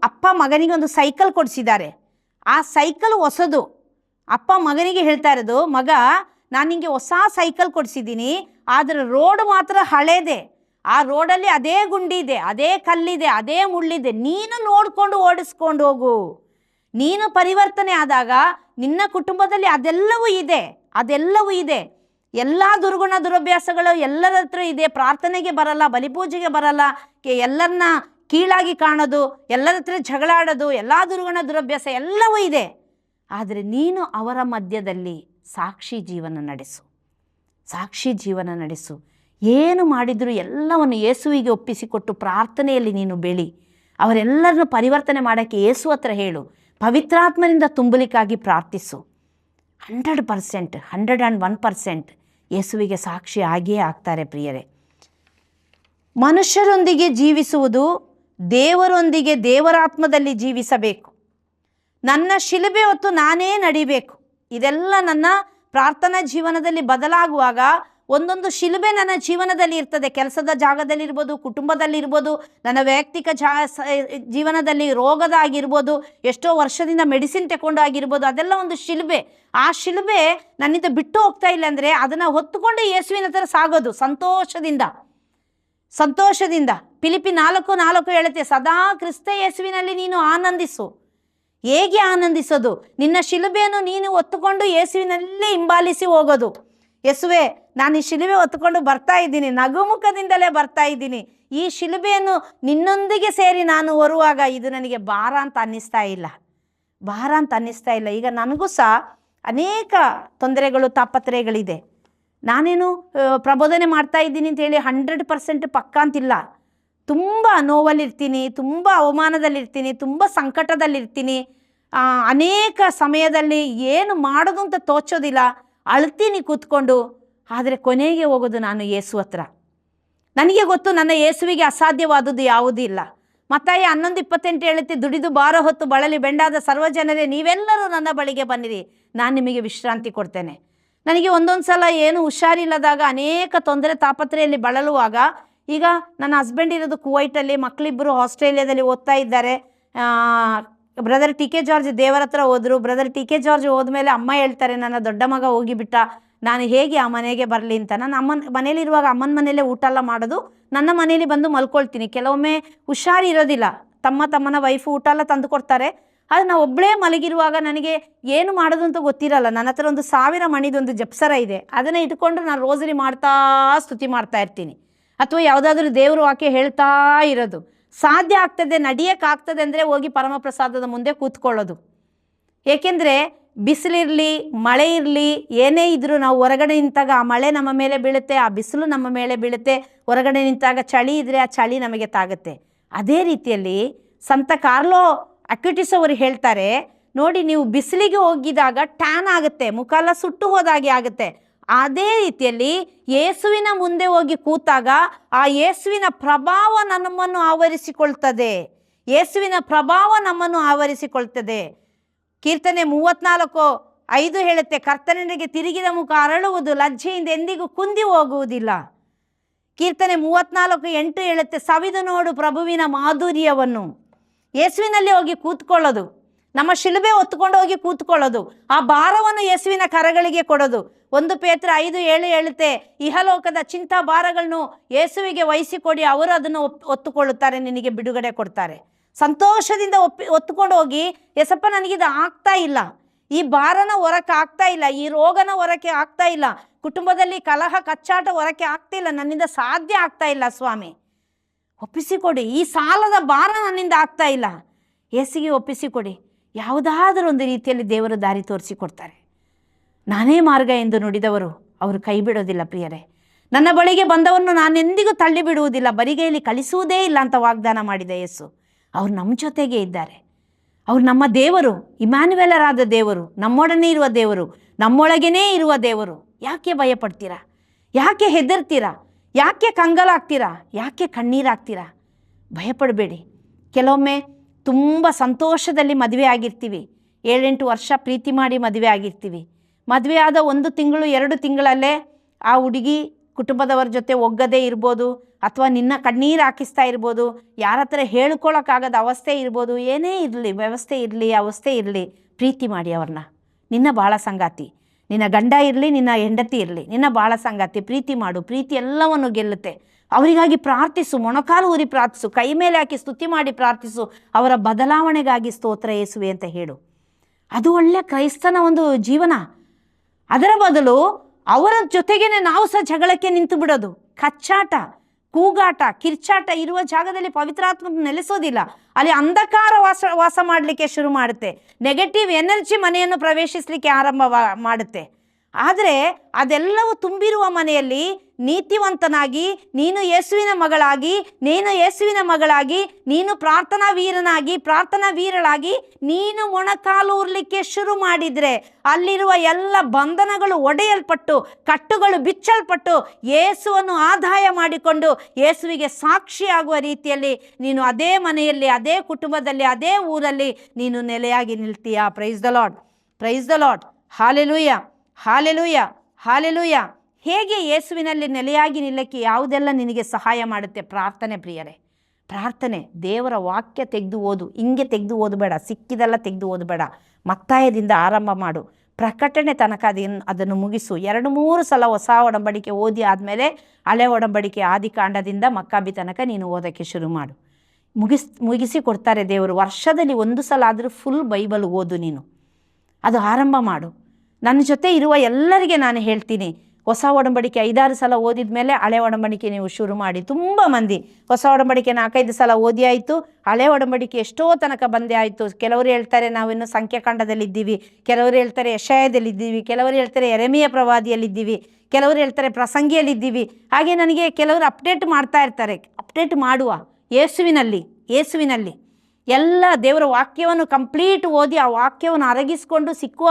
ಅಪ್ಪ ಮಗನಿಗೆ ಒಂದು ಸೈಕಲ್ ಕೊಡಿಸಿದ್ದಾರೆ. ಆ ಸೈಕಲ್ ಹೊಸದು. ಅಪ್ಪ ಮಗನಿಗೆ ಹೇಳ್ತಾ ಇರೋದು, ಮಗ ನಾನು ನಿಮಗೆ ಹೊಸ ಸೈಕಲ್ ಕೊಡಿಸಿದ್ದೀನಿ, ಆದರೆ ರೋಡ್ ಮಾತ್ರ ಹಳೇದೆ. ಆ ರೋಡಲ್ಲಿ ಅದೇ ಗುಂಡಿ ಇದೆ, ಅದೇ ಕಲ್ಲಿದೆ, ಅದೇ ಮುಳ್ಳಿದೆ. ನೀನು ನೋಡಿಕೊಂಡು ಓಡಿಸ್ಕೊಂಡು ಹೋಗು. ನೀನು ಪರಿವರ್ತನೆ ಆದಾಗ ನಿನ್ನ ಕುಟುಂಬದಲ್ಲಿ ಅದೆಲ್ಲವೂ ಇದೆ. ಎಲ್ಲ ದುರ್ಗುಣ ದುರಭ್ಯಾಸಗಳು ಎಲ್ಲರ ಹತ್ರ ಇದೆ. ಪ್ರಾರ್ಥನೆಗೆ ಬರಲ್ಲ, ಬಲಿಪೂಜೆಗೆ ಬರಲ್ಲ, ಎಲ್ಲರನ್ನ ಕೀಳಾಗಿ ಕಾಣೋದು, ಎಲ್ಲರ ಹತ್ರ ಜಗಳ ಆಡೋದು, ಎಲ್ಲ ದುರ್ಗುಣ ದುರಭ್ಯಾಸ ಎಲ್ಲವೂ ಇದೆ. ಆದರೆ ನೀನು ಅವರ ಮಧ್ಯದಲ್ಲಿ ಸಾಕ್ಷಿ ಜೀವನ ನಡೆಸು. ಏನು ಮಾಡಿದರೂ ಎಲ್ಲವನ್ನು ಯೇಸುವಿಗೆ ಒಪ್ಪಿಸಿಕೊಟ್ಟು ಪ್ರಾರ್ಥನೆಯಲ್ಲಿ ನೀನು ಬೆಳಿ. ಅವರೆಲ್ಲರನ್ನು ಪರಿವರ್ತನೆ ಮಾಡೋಕ್ಕೆ ಯೇಸು ಹತ್ರ ಹೇಳು. ಪವಿತ್ರಾತ್ಮನಿಂದ ತುಂಬಲಿಕ್ಕಾಗಿ ಪ್ರಾರ್ಥಿಸು. 100%, 101% ಯೇಸುವಿಗೆ ಸಾಕ್ಷಿ ಆಗಿಯೇ ಆಗ್ತಾರೆ ಪ್ರಿಯರೇ. ಮನುಷ್ಯರೊಂದಿಗೆ ಜೀವಿಸುವುದು, ದೇವರೊಂದಿಗೆ ದೇವರಾತ್ಮದಲ್ಲಿ ಜೀವಿಸಬೇಕು. ನನ್ನ ಶಿಲುಬೆ ಹೊತ್ತು ನಾನೇ ನಡಿಬೇಕು. ಇದೆಲ್ಲ ನನ್ನ ಪ್ರಾರ್ಥನಾ ಜೀವನದಲ್ಲಿ ಬದಲಾಗುವಾಗ ಒಂದೊಂದು ಶಿಲುಬೆ ನನ್ನ ಜೀವನದಲ್ಲಿ ಇರ್ತದೆ. ಕೆಲಸದ ಜಾಗದಲ್ಲಿರ್ಬೋದು, ಕುಟುಂಬದಲ್ಲಿರ್ಬೋದು, ನನ್ನ ವೈಯಕ್ತಿಕ ಜೀವನದಲ್ಲಿ ರೋಗದಾಗಿರ್ಬೋದು, ಎಷ್ಟೋ ವರ್ಷದಿಂದ ಮೆಡಿಸಿನ್ ತಗೊಂಡು ಆಗಿರ್ಬೋದು, ಅದೆಲ್ಲ ಒಂದು ಶಿಲುಬೆ. ಆ ಶಿಲುಬೆ ನನ್ನಿಂದ ಬಿಟ್ಟು ಹೋಗ್ತಾ ಇಲ್ಲ ಅಂದರೆ ಅದನ್ನು ಹೊತ್ತುಕೊಂಡು ಯೇಸುವಿನ ಹತ್ರ ಸಾಗೋದು ಸಂತೋಷದಿಂದ. ಫಿಲಿಪ್ಪಿ 4:4 ಹೇಳುತ್ತೆ, ಸದಾ ಕ್ರಿಸ್ತ ಯೇಸುವಿನಲ್ಲಿ ನೀನು ಆನಂದಿಸು. ಹೇಗೆ ಆನಂದಿಸೋದು? ನಿನ್ನ ಶಿಲುಬೆಯನ್ನು ನೀನು ಹೊತ್ತುಕೊಂಡು ಯೇಸುವಿನಲ್ಲೇ ಹಿಂಬಾಲಿಸಿ ಹೋಗೋದು. ಯೇಸುವೆ, ನಾನು ಈ ಶಿಲುಬೆ ಹೊತ್ತುಕೊಂಡು ಬರ್ತಾ ಇದ್ದೀನಿ, ನಗುಮುಖದಿಂದಲೇ ಬರ್ತಾ ಇದ್ದೀನಿ. ಈ ಶಿಲುಬೆಯನ್ನು ನಿನ್ನೊಂದಿಗೆ ಸೇರಿ ನಾನು ಹೊರುವಾಗ ಇದು ನನಗೆ ಭಾರ ಅಂತ ಅನ್ನಿಸ್ತಾ ಇಲ್ಲ. ಈಗ ನನಗೂ ಸಹ ಅನೇಕ ತೊಂದರೆಗಳು, ತಾಪತ್ರಯಗಳಿದೆ. ನಾನೇನು ಪ್ರಬೋಧನೆ ಮಾಡ್ತಾ ಇದ್ದೀನಿ ಅಂತೇಳಿ 100% ಪಕ್ಕ ಅಂತಿಲ್ಲ. ತುಂಬ ನೋವಲ್ಲಿರ್ತೀನಿ, ತುಂಬ ಅವಮಾನದಲ್ಲಿರ್ತೀನಿ, ತುಂಬ ಸಂಕಟದಲ್ಲಿರ್ತೀನಿ. ಅನೇಕ ಸಮಯದಲ್ಲಿ ಏನು ಮಾಡೋದು ಅಂತ ತೋಚೋದಿಲ್ಲ, ಅಳ್ತೀನಿ ಕೂತ್ಕೊಂಡು. ಆದರೆ ಕೊನೆಗೆ ಹೋಗೋದು ನಾನು ಯೇಸು ಹತ್ರ. ನನಗೆ ಗೊತ್ತು, ನನ್ನ ಯೇಸುವಿಗೆ ಅಸಾಧ್ಯವಾದದ್ದು ಯಾವುದೂ ಇಲ್ಲ. ಮತ್ತಾಯ 11:28 ಹೇಳುತ್ತೆ, ದುಡಿದು ಭಾರ ಹೊತ್ತು ಬಳಲಿ ಬೆಂಡಾದ ಸರ್ವಜನರೇ, ನೀವೆಲ್ಲರೂ ನನ್ನ ಬಳಿಗೆ ಬನ್ನಿರಿ, ನಾನು ನಿಮಗೆ ವಿಶ್ರಾಂತಿ ಕೊಡ್ತೇನೆ. ನನಗೆ ಒಂದೊಂದು ಸಲ ಏನು ಹುಷಾರಿಲ್ಲದಾಗ, ಅನೇಕ ತೊಂದರೆ ತಾಪತ್ರೆಯಲ್ಲಿ ಬಳಲುವಾಗ, ಈಗ ನನ್ನ ಹಸ್ಬೆಂಡ್ ಇರೋದು ಕುವೈಟಲ್ಲಿ, ಮಕ್ಕಳಿಬ್ಬರು ಆಸ್ಟ್ರೇಲಿಯಾದಲ್ಲಿ ಓದ್ತಾ ಇದ್ದಾರೆ. ಬ್ರದರ್ ಟಿ ಕೆ ಜಾರ್ಜ್ ದೇವರ ಹತ್ರ ಹೋದರು. ಬ್ರದರ್ ಟಿ ಕೆ ಜಾರ್ಜ್ ಹೋದ್ಮೇಲೆ ಅಮ್ಮ ಹೇಳ್ತಾರೆ, ನನ್ನ ದೊಡ್ಡ ಮಗ ಹೋಗಿಬಿಟ್ಟ, ನಾನು ಹೇಗೆ ಆ ಮನೆಗೆ ಬರಲಿ ಅಂತ. ನಾನು ಮನೇಲಿರುವಾಗ ಅಮ್ಮನ ಮನೇಲೇ ಊಟ ಎಲ್ಲ ಮಾಡೋದು, ನನ್ನ ಮನೇಲಿ ಬಂದು ಮಲ್ಕೊಳ್ತೀನಿ. ಕೆಲವೊಮ್ಮೆ ಹುಷಾರಿರೋದಿಲ್ಲ, ತಮ್ಮನ ವೈಫು ಊಟ ಎಲ್ಲ ತಂದು ಕೊಡ್ತಾರೆ. ಆದರೆ ನಾವು ಒಬ್ಬಳೇ ಮಲಗಿರುವಾಗ ನನಗೆ ಏನು ಮಾಡೋದು ಅಂತ ಗೊತ್ತಿರಲ್ಲ. ನನ್ನ ಹತ್ರ ಒಂದು 1000 ಮಣಿದೊಂದು ಜಪ್ಸರ ಇದೆ, ಅದನ್ನು ಇಟ್ಕೊಂಡು ನಾನು ರೋಸರಿ ಮಾಡ್ತಾ ಸ್ತುತಿ ಮಾಡ್ತಾ ಇರ್ತೀನಿ. ಅಥವಾ ಯಾವುದಾದ್ರೂ ದೇವರು ವಾಕ್ಯ ಹೇಳ್ತಾ ಇರೋದು. ಸಾಧ್ಯ ಆಗ್ತದೆ, ನಡೆಯೋಕ್ಕಾಗ್ತದೆ ಅಂದರೆ ಹೋಗಿ ಪರಮಪ್ರಸಾದದ ಮುಂದೆ ಕೂತ್ಕೊಳ್ಳೋದು. ಏಕೆಂದರೆ ಬಿಸಿಲಿರಲಿ, ಮಳೆ ಇರಲಿ, ಏನೇ ಇದ್ದರೂ ನಾವು ಹೊರಗಡೆ ನಿಂತಾಗ ಆ ಮಳೆ ನಮ್ಮ ಮೇಲೆ ಬೀಳುತ್ತೆ, ಆ ಬಿಸಿಲು ನಮ್ಮ ಮೇಲೆ ಬೀಳುತ್ತೆ. ಹೊರಗಡೆ ನಿಂತಾಗ ಚಳಿ ಇದ್ದರೆ ಆ ಚಳಿ ನಮಗೆ ತಾಗುತ್ತೆ. ಅದೇ ರೀತಿಯಲ್ಲಿ ಸಂತ ಕಾರ್ಲೋ ಅಕ್ವಿಟಿಸ್ ಅವರು ಹೇಳ್ತಾರೆ, ನೋಡಿ, ನೀವು ಬಿಸಿಲಿಗೆ ಹೋಗಿದಾಗ ಟ್ಯಾನ್ ಆಗುತ್ತೆ, ಮುಖ ಎಲ್ಲ ಸುಟ್ಟು ಹೋದಾಗೆ ಆಗುತ್ತೆ. ಅದೇ ರೀತಿಯಲ್ಲಿ ಯೇಸುವಿನ ಮುಂದೆ ಹೋಗಿ ಕೂತಾಗ ಆ ಯೇಸುವಿನ ಪ್ರಭಾವ ನಮ್ಮನ್ನು ಆವರಿಸಿಕೊಳ್ತದೆ. ಕೀರ್ತನೆ 34:5 ಹೇಳುತ್ತೆ, ಕರ್ತನಿಗೆ ತಿರುಗಿದ ಮುಖ ಅರಳುವುದು, ಲಜ್ಜೆಯಿಂದ ಎಂದಿಗೂ ಕುಂದಿ ಹೋಗುವುದಿಲ್ಲ. ಕೀರ್ತನೆ 34:8 ಹೇಳುತ್ತೆ, ಸವಿದು ನೋಡು ಪ್ರಭುವಿನ ಮಾಧುರ್ಯವನ್ನು. ಯೇಸುವಿನಲ್ಲಿ ಹೋಗಿ ಕೂತ್ಕೊಳ್ಳೋದು, ನಮ್ಮ ಶಿಲುಬೆ ಹೊತ್ತುಕೊಂಡು ಹೋಗಿ ಕೂತ್ಕೊಳ್ಳೋದು, ಆ ಭಾರವನ್ನು ಯೇಸುವಿನ ಕರಗಳಿಗೆ ಕೊಡೋದು. 1 ಪೇತ್ರ 5:7 ಹೇಳುತ್ತೆ, ಇಹಲೋಕದ ಚಿಂತಾ ಭಾರಗಳನ್ನು ಯೇಸುವಿಗೆ ವಹಿಸಿಕೊಡಿ, ಅವರು ಅದನ್ನು ಹೊತ್ತುಕೊಳ್ಳುತ್ತಾರೆ, ನಿನಗೆ ಬಿಡುಗಡೆ ಕೊಡ್ತಾರೆ. ಸಂತೋಷದಿಂದ ಹೊತ್ತುಕೊಂಡು ಹೋಗಿ, ಯೇಸಪ್ಪ ನನಗಿದು ಆಗ್ತಾ ಇಲ್ಲ, ಈ ಭಾರನ ಹೊರಕ್ಕೆ ಆಗ್ತಾ ಇಲ್ಲ, ಈ ರೋಗನ ಹೊರಕ್ಕೆ ಆಗ್ತಾ ಇಲ್ಲ, ಕುಟುಂಬದಲ್ಲಿ ಕಲಹ ಕಚ್ಚಾಟ ಹೊರಕ್ಕೆ ಆಗ್ತಿಲ್ಲ, ನನ್ನಿಂದ ಸಾಧ್ಯ ಆಗ್ತಾ ಇಲ್ಲ ಸ್ವಾಮಿ, ಒಪ್ಪಿಸಿಕೊಡಿ. ಈ ಸಾಲದ ಭಾರ ನನ್ನಿಂದ ಆಗ್ತಾ ಇಲ್ಲ, ಯೇಸುವಿಗೆ ಒಪ್ಪಿಸಿಕೊಡಿ. ಯಾವುದಾದರೂ ಒಂದು ರೀತಿಯಲ್ಲಿ ದೇವರು ದಾರಿ ತೋರಿಸಿಕೊಡ್ತಾರೆ. ನಾನೇ ಮಾರ್ಗ ಎಂದು ನುಡಿದವರು ಅವರು ಕೈ ಬಿಡೋದಿಲ್ಲ ಪ್ರಿಯರೇ. ನನ್ನ ಬಳಿಗೆ ಬಂದವರನ್ನು ನಾನೆಂದಿಗೂ ತಳ್ಳಿ ಬಿಡುವುದಿಲ್ಲ, ಬರಿಗೈಯಲ್ಲಿ ಕಳಿಸುವುದೇ ಇಲ್ಲ ಅಂತ ವಾಗ್ದಾನ ಮಾಡಿದ ಯೇಸು. ಅವರು ನಮ್ಮ ಜೊತೆಗೆ ಇದ್ದಾರೆ. ಅವರು ನಮ್ಮ ದೇವರು, ಇಮ್ಯಾನ್ಯುಯಲರಾದ ದೇವರು, ನಮ್ಮೊಡನೆ ಇರುವ ದೇವರು, ನಮ್ಮೊಳಗೇ ಇರುವ ದೇವರು. ಯಾಕೆ ಭಯಪಡ್ತೀರಾ? ಯಾಕೆ ಹೆದರ್ತೀರಾ? ಯಾಕೆ ಕಂಗಾಲಾಗ್ತೀರಾ? ಯಾಕೆ ಕಣ್ಣೀರಾಗ್ತೀರಾ? ಭಯಪಡಬೇಡಿ. ಕೆಲವೊಮ್ಮೆ ತುಂಬ ಸಂತೋಷದಲ್ಲಿ ಮದುವೆ ಆಗಿರ್ತೀವಿ, 7-8 ವರ್ಷ ಪ್ರೀತಿ ಮಾಡಿ ಮದುವೆ ಆಗಿರ್ತೀವಿ. ಮದುವೆ ಆದ 1 ತಿಂಗಳು 2 ತಿಂಗಳಲ್ಲೇ ಆ ಹುಡುಗಿ ಕುಟುಂಬದವ್ರ ಜೊತೆ ಒಗ್ಗದೇ ಇರ್ಬೋದು, ಅಥವಾ ನಿನ್ನ ಕಣ್ಣೀರು ಹಾಕಿಸ್ತಾ ಇರ್ಬೋದು, ಯಾರ ಹತ್ರ ಹೇಳ್ಕೊಳಕ್ಕಾಗದ ಅವಸ್ಥೆ ಇರ್ಬೋದು. ಏನೇ ಇರಲಿ, ವ್ಯವಸ್ಥೆ ಇರಲಿ, ಅವಸ್ಥೆ ಇರಲಿ, ಪ್ರೀತಿ ಮಾಡಿ ಅವ್ರನ್ನ. ನಿನ್ನ ಬಾಳ ಸಂಗಾತಿ, ನಿನ್ನ ಗಂಡ ಇರಲಿ, ನಿನ್ನ ಹೆಂಡತಿ ಇರಲಿ, ನಿನ್ನ ಬಾಳ ಸಂಗಾತಿ, ಪ್ರೀತಿ ಮಾಡು. ಪ್ರೀತಿ ಎಲ್ಲವನ್ನು ಗೆಲ್ಲುತ್ತೆ. ಅವರಿಗಾಗಿ ಪ್ರಾರ್ಥಿಸು, ಮೊಣಕಾಲು ಊರಿ ಪ್ರಾರ್ಥಿಸು, ಕೈ ಮೇಲೆ ಹಾಕಿ ಸ್ತುತಿ ಮಾಡಿ ಪ್ರಾರ್ಥಿಸು. ಅವರ ಬದಲಾವಣೆಗಾಗಿ ಸ್ತೋತ್ರ ಯೇಸುವೆ ಅಂತ ಹೇಳು. ಅದು ಒಳ್ಳೆ ಕ್ರೈಸ್ತನ ಒಂದು ಜೀವನ. ಅದರ ಬದಲು ಅವರ ಜೊತೆಗೇನೆ ನಾವು ಸಹ ಜಗಳಕ್ಕೆ ನಿಂತು ಬಿಡೋದು, ಕಚ್ಚಾಟ, ಕೂಗಾಟ, ಕಿರ್ಚಾಟ ಇರುವ ಜಾಗದಲ್ಲಿ ಪವಿತ್ರಾತ್ಮ ನೆಲೆಸೋದಿಲ್ಲ. ಅಲ್ಲಿ ಅಂಧಕಾರ ವಾಸ ಮಾಡಲಿಕ್ಕೆ ಶುರು ಮಾಡುತ್ತೆ. ನೆಗೆಟಿವ್ ಎನರ್ಜಿ ಮನೆಯನ್ನು ಪ್ರವೇಶಿಸಲಿಕ್ಕೆ ಆರಂಭ ಮಾಡುತ್ತೆ. ಆದರೆ ಅದೆಲ್ಲವೂ ತುಂಬಿರುವ ಮನೆಯಲ್ಲಿ ನೀತಿವಂತನಾಗಿ, ನೀನು ಯೇಸುವಿನ ಮಗಳಾಗಿ, ನೀನು ಯೇಸುವಿನ ಮಗಳಾಗಿ, ನೀನು ಪ್ರಾರ್ಥನಾ ವೀರನಾಗಿ, ಪ್ರಾರ್ಥನಾ ವೀರಳಾಗಿ ನೀನು ಮೊಣಕಾಲೂರ್ಲಿಕ್ಕೆ ಶುರು ಮಾಡಿದರೆ ಅಲ್ಲಿರುವ ಎಲ್ಲ ಬಂಧನಗಳು ಒಡೆಯಲ್ಪಟ್ಟು, ಕಟ್ಟುಗಳು ಬಿಚ್ಚಲ್ಪಟ್ಟು, ಯೇಸುವನ್ನು ಆದಾಯ ಮಾಡಿಕೊಂಡು ಯೇಸುವಿಗೆ ಸಾಕ್ಷಿಯಾಗುವ ರೀತಿಯಲ್ಲಿ ನೀನು ಅದೇ ಮನೆಯಲ್ಲಿ, ಅದೇ ಕುಟುಂಬದಲ್ಲಿ, ಅದೇ ಊರಲ್ಲಿ ನೀನು ನೆಲೆಯಾಗಿ ನಿಲ್ತೀಯಾ. Praise the lord, praise the lord. Hallelujah, hallelujah, hallelujah. ಹೇಗೆ ಯೇಸುವಿನಲ್ಲಿ ನೆಲೆಯಾಗಿ ನಿಲ್ಲಕ್ಕೆ ಯಾವುದೆಲ್ಲ ನಿನಗೆ ಸಹಾಯ ಮಾಡುತ್ತೆ? ಪ್ರಾರ್ಥನೆ ಪ್ರಿಯರೇ, ಪ್ರಾರ್ಥನೆ. ದೇವರ ವಾಕ್ಯ ತೆಗೆದು ಓದು. ಹಿಂಗೆ ತೆಗೆದು ಓದಬೇಡ, ಸಿಕ್ಕಿದೆಲ್ಲ ತೆಗೆದು ಓದಬೇಡ. ಮತ್ತಾಯದಿಂದ ಆರಂಭ ಮಾಡು, ಪ್ರಕಟಣೆ ತನಕ ಅದನ್ನು ಮುಗಿಸು. 2-3 ಸಲ ಹೊಸ ಒಡಂಬಡಿಕೆ ಓದಿ ಆದಮೇಲೆ ಹಳೆ ಒಡಂಬಡಿಕೆ ಆದಿಕಾಂಡದಿಂದ ಮಕ್ಕಾಬಿ ತನಕ ನೀನು ಓದೋಕ್ಕೆ ಶುರು ಮಾಡು. ಮುಗಿಸಿ ಕೊಡ್ತಾರೆ ದೇವರು. ವರ್ಷದಲ್ಲಿ 1 ಸಲ ಆದರೂ ಫುಲ್ ಬೈಬಲ್ ಓದು ನೀನು. ಅದು ಆರಂಭ ಮಾಡು. ನನ್ನ ಜೊತೆ ಇರುವ ಎಲ್ಲರಿಗೆ ನಾನು ಹೇಳ್ತೀನಿ, ಹೊಸ ಒಡಂಬಡಿಕೆ 5-6 ಸಲ ಓದಿದ ಮೇಲೆ ಹಳೆ ಒಡಂಬಡಿಕೆ ನೀವು ಶುರು ಮಾಡಿ. ತುಂಬ ಮಂದಿ ಹೊಸ ಒಡಂಬಡಿಕೆ 4-5 ಸಲ ಓದಿ ಆಯಿತು, ಹಳೆ ಒಡಂಬಡಿಕೆ ಎಷ್ಟೋ ತನಕ ಬಂದೇ ಆಯಿತು. ಕೆಲವರು ಹೇಳ್ತಾರೆ ನಾವಿನ್ನು ಸಂಖ್ಯಾಕಾಂಡದಲ್ಲಿದ್ದೀವಿ, ಕೆಲವರು ಹೇಳ್ತಾರೆ ಯೆಶಾಯದಲ್ಲಿದ್ದೀವಿ, ಕೆಲವರು ಹೇಳ್ತಾರೆ ಯೆರೆಮೀಯ ಪ್ರವಾದಿಯಲ್ಲಿದ್ದೀವಿ, ಕೆಲವರು ಹೇಳ್ತಾರೆ ಪ್ರಸಂಗಿಯಲ್ಲಿದ್ದೀವಿ. ಹಾಗೆ ನನಗೆ ಕೆಲವರು ಅಪ್ಡೇಟ್ ಮಾಡ್ತಾ ಇರ್ತಾರೆ. ಅಪ್ಡೇಟ್ ಮಾಡುವ ಯೇಸುವಿನಲ್ಲಿ ಎಲ್ಲ ದೇವರ ವಾಕ್ಯವನ್ನು ಕಂಪ್ಲೀಟ್ ಓದಿ, ಆ ವಾಕ್ಯವನ್ನು ಅರಗಿಸ್ಕೊಂಡು ಸಿಕ್ಕುವ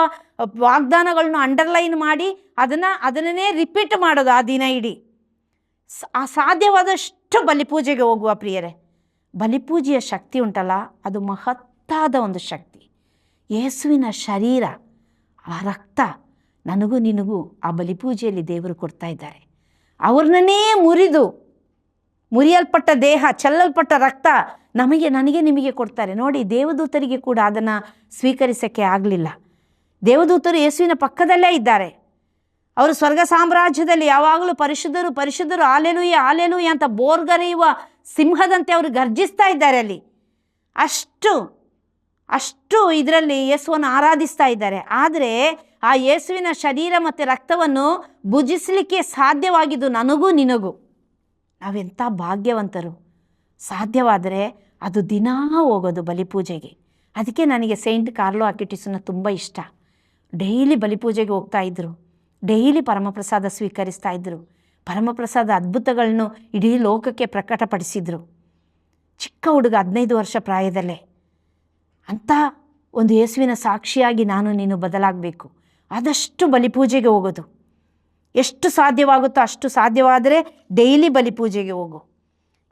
ವಾಗ್ದಾನಗಳನ್ನು ಅಂಡರ್ಲೈನ್ ಮಾಡಿ ಅದನ್ನೇ ರಿಪೀಟ್ ಮಾಡೋದು ಆ ದಿನ ಇಡೀ. ಸಾಧ್ಯವಾದಷ್ಟು ಬಲಿಪೂಜೆಗೆ ಹೋಗುವ ಪ್ರಿಯರೇ. ಬಲಿಪೂಜೆಯ ಶಕ್ತಿ ಉಂಟಲ್ಲ, ಅದು ಮಹತ್ತಾದ ಒಂದು ಶಕ್ತಿ. ಯೇಸುವಿನ ಶರೀರ, ಆ ರಕ್ತ ನನಗೂ ನಿನಗೂ ಆ ಬಲಿಪೂಜೆಯಲ್ಲಿ ದೇವರು ಕೊಡ್ತಾ ಇದ್ದಾರೆ. ಅವ್ರನ್ನೇ ಮುರಿಯಲ್ಪಟ್ಟ ದೇಹ, ಚೆಲ್ಲಲ್ಪಟ್ಟ ರಕ್ತ ನನಗೆ ನಿಮಗೆ ಕೊಡ್ತಾರೆ. ನೋಡಿ, ದೇವದೂತರಿಗೆ ಕೂಡ ಅದನ್ನು ಸ್ವೀಕರಿಸೋಕ್ಕೆ ಆಗಲಿಲ್ಲ. ದೇವದೂತರು ಯೇಸುವಿನ ಪಕ್ಕದಲ್ಲೇ ಇದ್ದಾರೆ. ಅವರು ಸ್ವರ್ಗ ಸಾಮ್ರಾಜ್ಯದಲ್ಲಿ ಯಾವಾಗಲೂ ಪರಿಶುದ್ಧರು ಪರಿಶುದ್ಧರು, ಹಾಲೆಲೂಯ ಹಾಲೆಲೂಯ ಅಂತ ಬೋರ್ಗರೆಯುವ ಸಿಂಹದಂತೆ ಅವರು ಗರ್ಜಿಸ್ತಾ ಇದ್ದಾರೆ. ಅಲ್ಲಿ ಅಷ್ಟು ಇದರಲ್ಲಿ ಯೇಸುವನ್ನು ಆರಾಧಿಸ್ತಾ ಇದ್ದಾರೆ. ಆದರೆ ಆ ಯೇಸುವಿನ ಶರೀರ ಮತ್ತು ರಕ್ತವನ್ನು ಭುಜಿಸಲಿಕ್ಕೆ ಸಾಧ್ಯವಾಗಿದ್ದು ನನಗೂ ನಿನಗೂ. ನಾವೆಂಥ ಭಾಗ್ಯವಂತರು. ಸಾಧ್ಯವಾದರೆ ಅದು ದಿನಾ ಹೋಗೋದು ಬಲಿಪೂಜೆಗೆ. ಅದಕ್ಕೆ ನನಗೆ ಸೈಂಟ್ ಕಾರ್ಲೋ ಅಕ್ಯುಟಿಸನ್ನ ತುಂಬ ಇಷ್ಟ. ಡೈಲಿ ಬಲಿಪೂಜೆಗೆ ಹೋಗ್ತಾ ಇದ್ದರು, ಡೈಲಿ ಪರಮಪ್ರಸಾದ ಸ್ವೀಕರಿಸ್ತಾ ಇದ್ದರು. ಪರಮಪ್ರಸಾದ ಅದ್ಭುತಗಳನ್ನು ಇಡೀ ಲೋಕಕ್ಕೆ ಪ್ರಕಟಪಡಿಸಿದರು. ಚಿಕ್ಕ ಹುಡುಗ, 15 ವರ್ಷ ಪ್ರಾಯದಲ್ಲೇ. ಅಂಥ ಒಂದು ಯೇಸುವಿನ ಸಾಕ್ಷಿಯಾಗಿ ನೀನು ಬದಲಾಗಬೇಕು. ಆದಷ್ಟು ಬಲಿಪೂಜೆಗೆ ಹೋಗೋದು, ಎಷ್ಟು ಸಾಧ್ಯವಾಗುತ್ತೋ ಅಷ್ಟು ಸಾಧ್ಯವಾದರೆ ಡೈಲಿ ಬಲಿಪೂಜೆಗೆ ಹೋಗು.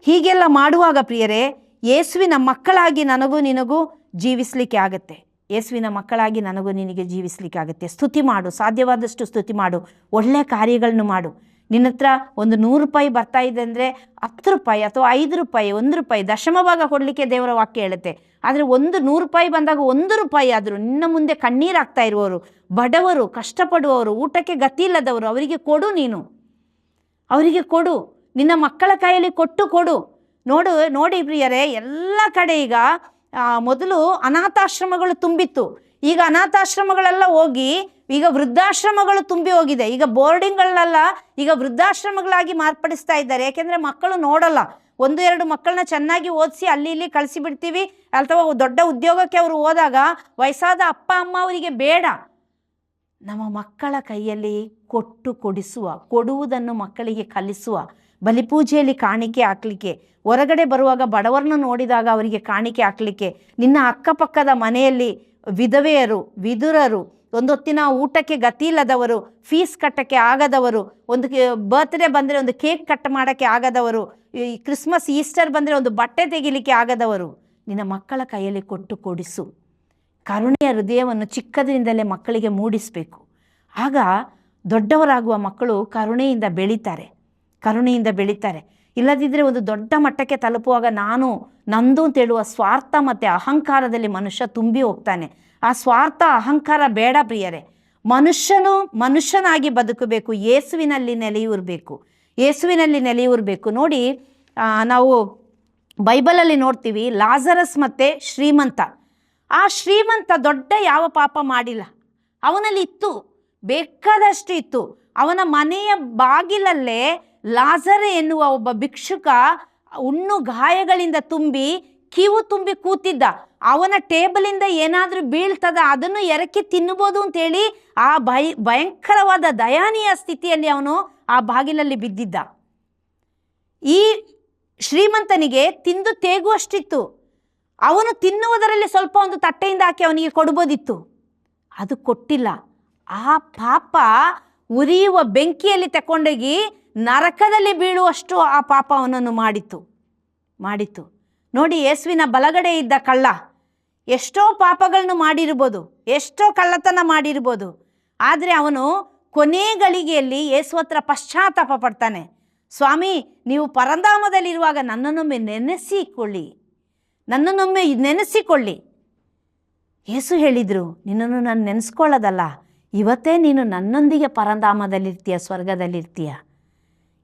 ಹೀಗೆಲ್ಲ ಮಾಡುವಾಗ ಪ್ರಿಯರೇ, ಯೇಸುವಿನ ಮಕ್ಕಳಾಗಿ ನನಗೂ ನಿನಗೂ ಜೀವಿಸಲಿಕ್ಕೆ ಆಗುತ್ತೆ. ಯೇಸುವಿನ ಮಕ್ಕಳಾಗಿ ನನಗೂ ನಿನಗೆ ಜೀವಿಸಲಿಕ್ಕೆ ಆಗುತ್ತೆ. ಸ್ತುತಿ ಮಾಡು, ಸಾಧ್ಯವಾದಷ್ಟು ಸ್ತುತಿ ಮಾಡು, ಒಳ್ಳೆಯ ಕಾರ್ಯಗಳನ್ನು ಮಾಡು. ನಿನ್ನ ಹತ್ರ ಒಂದು 100 ರೂಪಾಯಿ ಬರ್ತಾ ಇದೆ ಅಂದರೆ 10 ರೂಪಾಯಿ ಅಥವಾ 5 ರೂಪಾಯಿ, 1 ರೂಪಾಯಿ ದಶಮ ಭಾಗ ಕೊಡಲಿಕ್ಕೆ ದೇವರ ವಾಕ್ಯ ಹೇಳುತ್ತೆ. ಆದರೆ 100 ರೂಪಾಯಿ ಬಂದಾಗ 1 ರೂಪಾಯಿ ಆದರೂ ನಿನ್ನ ಮುಂದೆ ಕಣ್ಣೀರಾಗ್ತಾ ಇರುವವರು, ಬಡವರು, ಕಷ್ಟಪಡುವವರು, ಊಟಕ್ಕೆ ಗತಿ ಇಲ್ಲದವರು, ಅವರಿಗೆ ಕೊಡು. ನೀನು ಅವರಿಗೆ ಕೊಡು. ನಿನ್ನ ಮಕ್ಕಳ ಕೈಯಲ್ಲಿ ಕೊಡು. ನೋಡಿ ಪ್ರಿಯರೇ, ಎಲ್ಲ ಕಡೆ ಈಗ ಮೊದಲು ಅನಾಥಾಶ್ರಮಗಳು ತುಂಬಿತ್ತು. ಈಗ ಅನಾಥಾಶ್ರಮಗಳೆಲ್ಲ ಹೋಗಿ ಈಗ ವೃದ್ಧಾಶ್ರಮಗಳು ತುಂಬಿ ಹೋಗಿದೆ. ಈಗ ಬೋರ್ಡಿಂಗ್ಗಳನ್ನೆಲ್ಲ ಈಗ ವೃದ್ಧಾಶ್ರಮಗಳಾಗಿ ಮಾರ್ಪಡಿಸ್ತಾ ಇದ್ದಾರೆ. ಯಾಕೆಂದರೆ ಮಕ್ಕಳು ನೋಡಲ್ಲ, 1-2 ಮಕ್ಕಳನ್ನ ಚೆನ್ನಾಗಿ ಓದಿಸಿ ಅಲ್ಲಿ ಇಲ್ಲಿ ಕಳಿಸಿಬಿಡ್ತೀವಿ, ಅಥವಾ ದೊಡ್ಡ ಉದ್ಯೋಗಕ್ಕೆ ಅವರು ಹೋದಾಗ ವಯಸ್ಸಾದ ಅಪ್ಪ ಅಮ್ಮ ಅವರಿಗೆ ಬೇಡ. ನಮ್ಮ ಮಕ್ಕಳ ಕೈಯಲ್ಲಿ ಕೊಡುವುದನ್ನು ಮಕ್ಕಳಿಗೆ ಕಲಿಸುವ, ಬಲಿಪೂಜೆಯಲ್ಲಿ ಕಾಣಿಕೆ ಹಾಕಲಿಕ್ಕೆ, ಹೊರಗಡೆ ಬರುವಾಗ ಬಡವರನ್ನು ನೋಡಿದಾಗ ಅವರಿಗೆ ಕಾಣಿಕೆ ಹಾಕಲಿಕ್ಕೆ, ನಿನ್ನ ಅಕ್ಕಪಕ್ಕದ ಮನೆಯಲ್ಲಿ ವಿಧವೆಯರು, ವಿದುರರು, ಒಂದೊತ್ತಿನ ಊಟಕ್ಕೆ ಗತಿ ಇಲ್ಲದವರು, ಫೀಸ್ ಕಟ್ಟಕ್ಕೆ ಆಗದವರು, ಒಂದು ಬರ್ತ್ಡೇ ಬಂದರೆ ಒಂದು ಕೇಕ್ ಕಟ್ ಮಾಡೋಕ್ಕೆ ಆಗದವರು, ಈ ಕ್ರಿಸ್ಮಸ್ ಈಸ್ಟರ್ ಬಂದರೆ ಒಂದು ಬಟ್ಟೆ ತೆಗಿಲಿಕ್ಕೆ ಆಗದವರು, ನಿನ್ನ ಮಕ್ಕಳ ಕೈಯಲ್ಲಿ ಕೊಡಿಸು. ಕರುಣೆಯ ಹೃದಯವನ್ನು ಚಿಕ್ಕದ್ರಿಂದಲೇ ಮಕ್ಕಳಿಗೆ ಮೂಡಿಸಬೇಕು. ಆಗ ದೊಡ್ಡವರಾಗುವ ಮಕ್ಕಳು ಕರುಣೆಯಿಂದ ಬೆಳೀತಾರೆ. ಇಲ್ಲದಿದ್ದರೆ ಒಂದು ದೊಡ್ಡ ಮಟ್ಟಕ್ಕೆ ತಲುಪುವಾಗ ನಂದು ಅಂತ ಹೇಳುವ ಸ್ವಾರ್ಥ ಮತ್ತು ಅಹಂಕಾರದಲ್ಲಿ ಮನುಷ್ಯ ತುಂಬಿ ಹೋಗ್ತಾನೆ. ಆ ಸ್ವಾರ್ಥ ಅಹಂಕಾರ ಬೇಡ ಪ್ರಿಯರೇ. ಮನುಷ್ಯನಾಗಿ ಬದುಕಬೇಕು, ಯೇಸುವಿನಲ್ಲಿ ನೆಲೆಯೂರಬೇಕು. ನೋಡಿ, ನಾವು ಬೈಬಲಲ್ಲಿ ನೋಡ್ತೀವಿ, ಲಾಜರಸ್ ಮತ್ತು ಶ್ರೀಮಂತ. ಆ ಶ್ರೀಮಂತ ದೊಡ್ಡ ಯಾವ ಪಾಪ ಮಾಡಿಲ್ಲ, ಅವನಲ್ಲಿ ಇತ್ತು, ಬೇಕಾದಷ್ಟು ಇತ್ತು. ಅವನ ಮನೆಯ ಬಾಗಿಲಲ್ಲೇ ಲಾಜರ್ ಎನ್ನುವ ಒಬ್ಬ ಭಿಕ್ಷುಕ ಹುಣ್ಣು ಗಾಯಗಳಿಂದ ತುಂಬಿ ಕಿವು ತುಂಬಿ ಕೂತಿದ್ದ. ಅವನ ಟೇಬಲಿಂದ ಏನಾದರೂ ಬೀಳ್ತದ, ಅದನ್ನು ಎರಕಿ ತಿನ್ನಬಹುದು ಅಂತೇಳಿ ಆ ಭಯಂಕರವಾದ ದಯಾನೀಯ ಸ್ಥಿತಿಯಲ್ಲಿ ಅವನು ಆ ಬಾಗಿಲಲ್ಲಿ ಬಿದ್ದಿದ್ದ. ಈ ಶ್ರೀಮಂತನಿಗೆ ತಿಂದು ತೇಗುವಷ್ಟಿತ್ತು. ಅವನು ತಿನ್ನುವುದರಲ್ಲಿ ಸ್ವಲ್ಪ ಒಂದು ತಟ್ಟೆಯಿಂದ ಹಾಕಿ ಅವನಿಗೆ ಕೊಡ್ಬೋದಿತ್ತು, ಅದು ಕೊಟ್ಟಿಲ್ಲ. ಆ ಪಾಪ ಉರಿಯುವ ಬೆಂಕಿಯಲ್ಲಿ ತಕೊಂಡೋಗಿ ನರಕದಲ್ಲಿ ಬೀಳುವಷ್ಟು ಆ ಪಾಪ ಅವನನ್ನು ಮಾಡಿತ್ತು. ನೋಡಿ, ಯೇಸುವಿನ ಬಲಗಡೆ ಇದ್ದ ಕಳ್ಳ ಎಷ್ಟೋ ಪಾಪಗಳನ್ನು ಮಾಡಿರ್ಬೋದು, ಎಷ್ಟೋ ಕಳ್ಳತನ ಮಾಡಿರ್ಬೋದು. ಆದರೆ ಅವನು ಕೊನೆ ಗಳಿಗೆಯಲ್ಲಿ ಯೇಸು ಹತ್ರ ಪಶ್ಚಾತ್ತಾಪ ಪಡ್ತಾನೆ. ಸ್ವಾಮಿ, ನೀವು ಪರಂಧಾಮದಲ್ಲಿರುವಾಗ ನನ್ನನ್ನೊಮ್ಮೆ ನೆನೆಸಿಕೊಳ್ಳಿ. ಯೇಸು ಹೇಳಿದರು, ನಿನ್ನನ್ನು ನಾನು ನೆನೆಸ್ಕೊಳ್ಳೋದಲ್ಲ, ಇವತ್ತೇ ನೀನು ನನ್ನೊಂದಿಗೆ ಪರಂಧಾಮದಲ್ಲಿರ್ತೀಯ, ಸ್ವರ್ಗದಲ್ಲಿರ್ತೀಯ.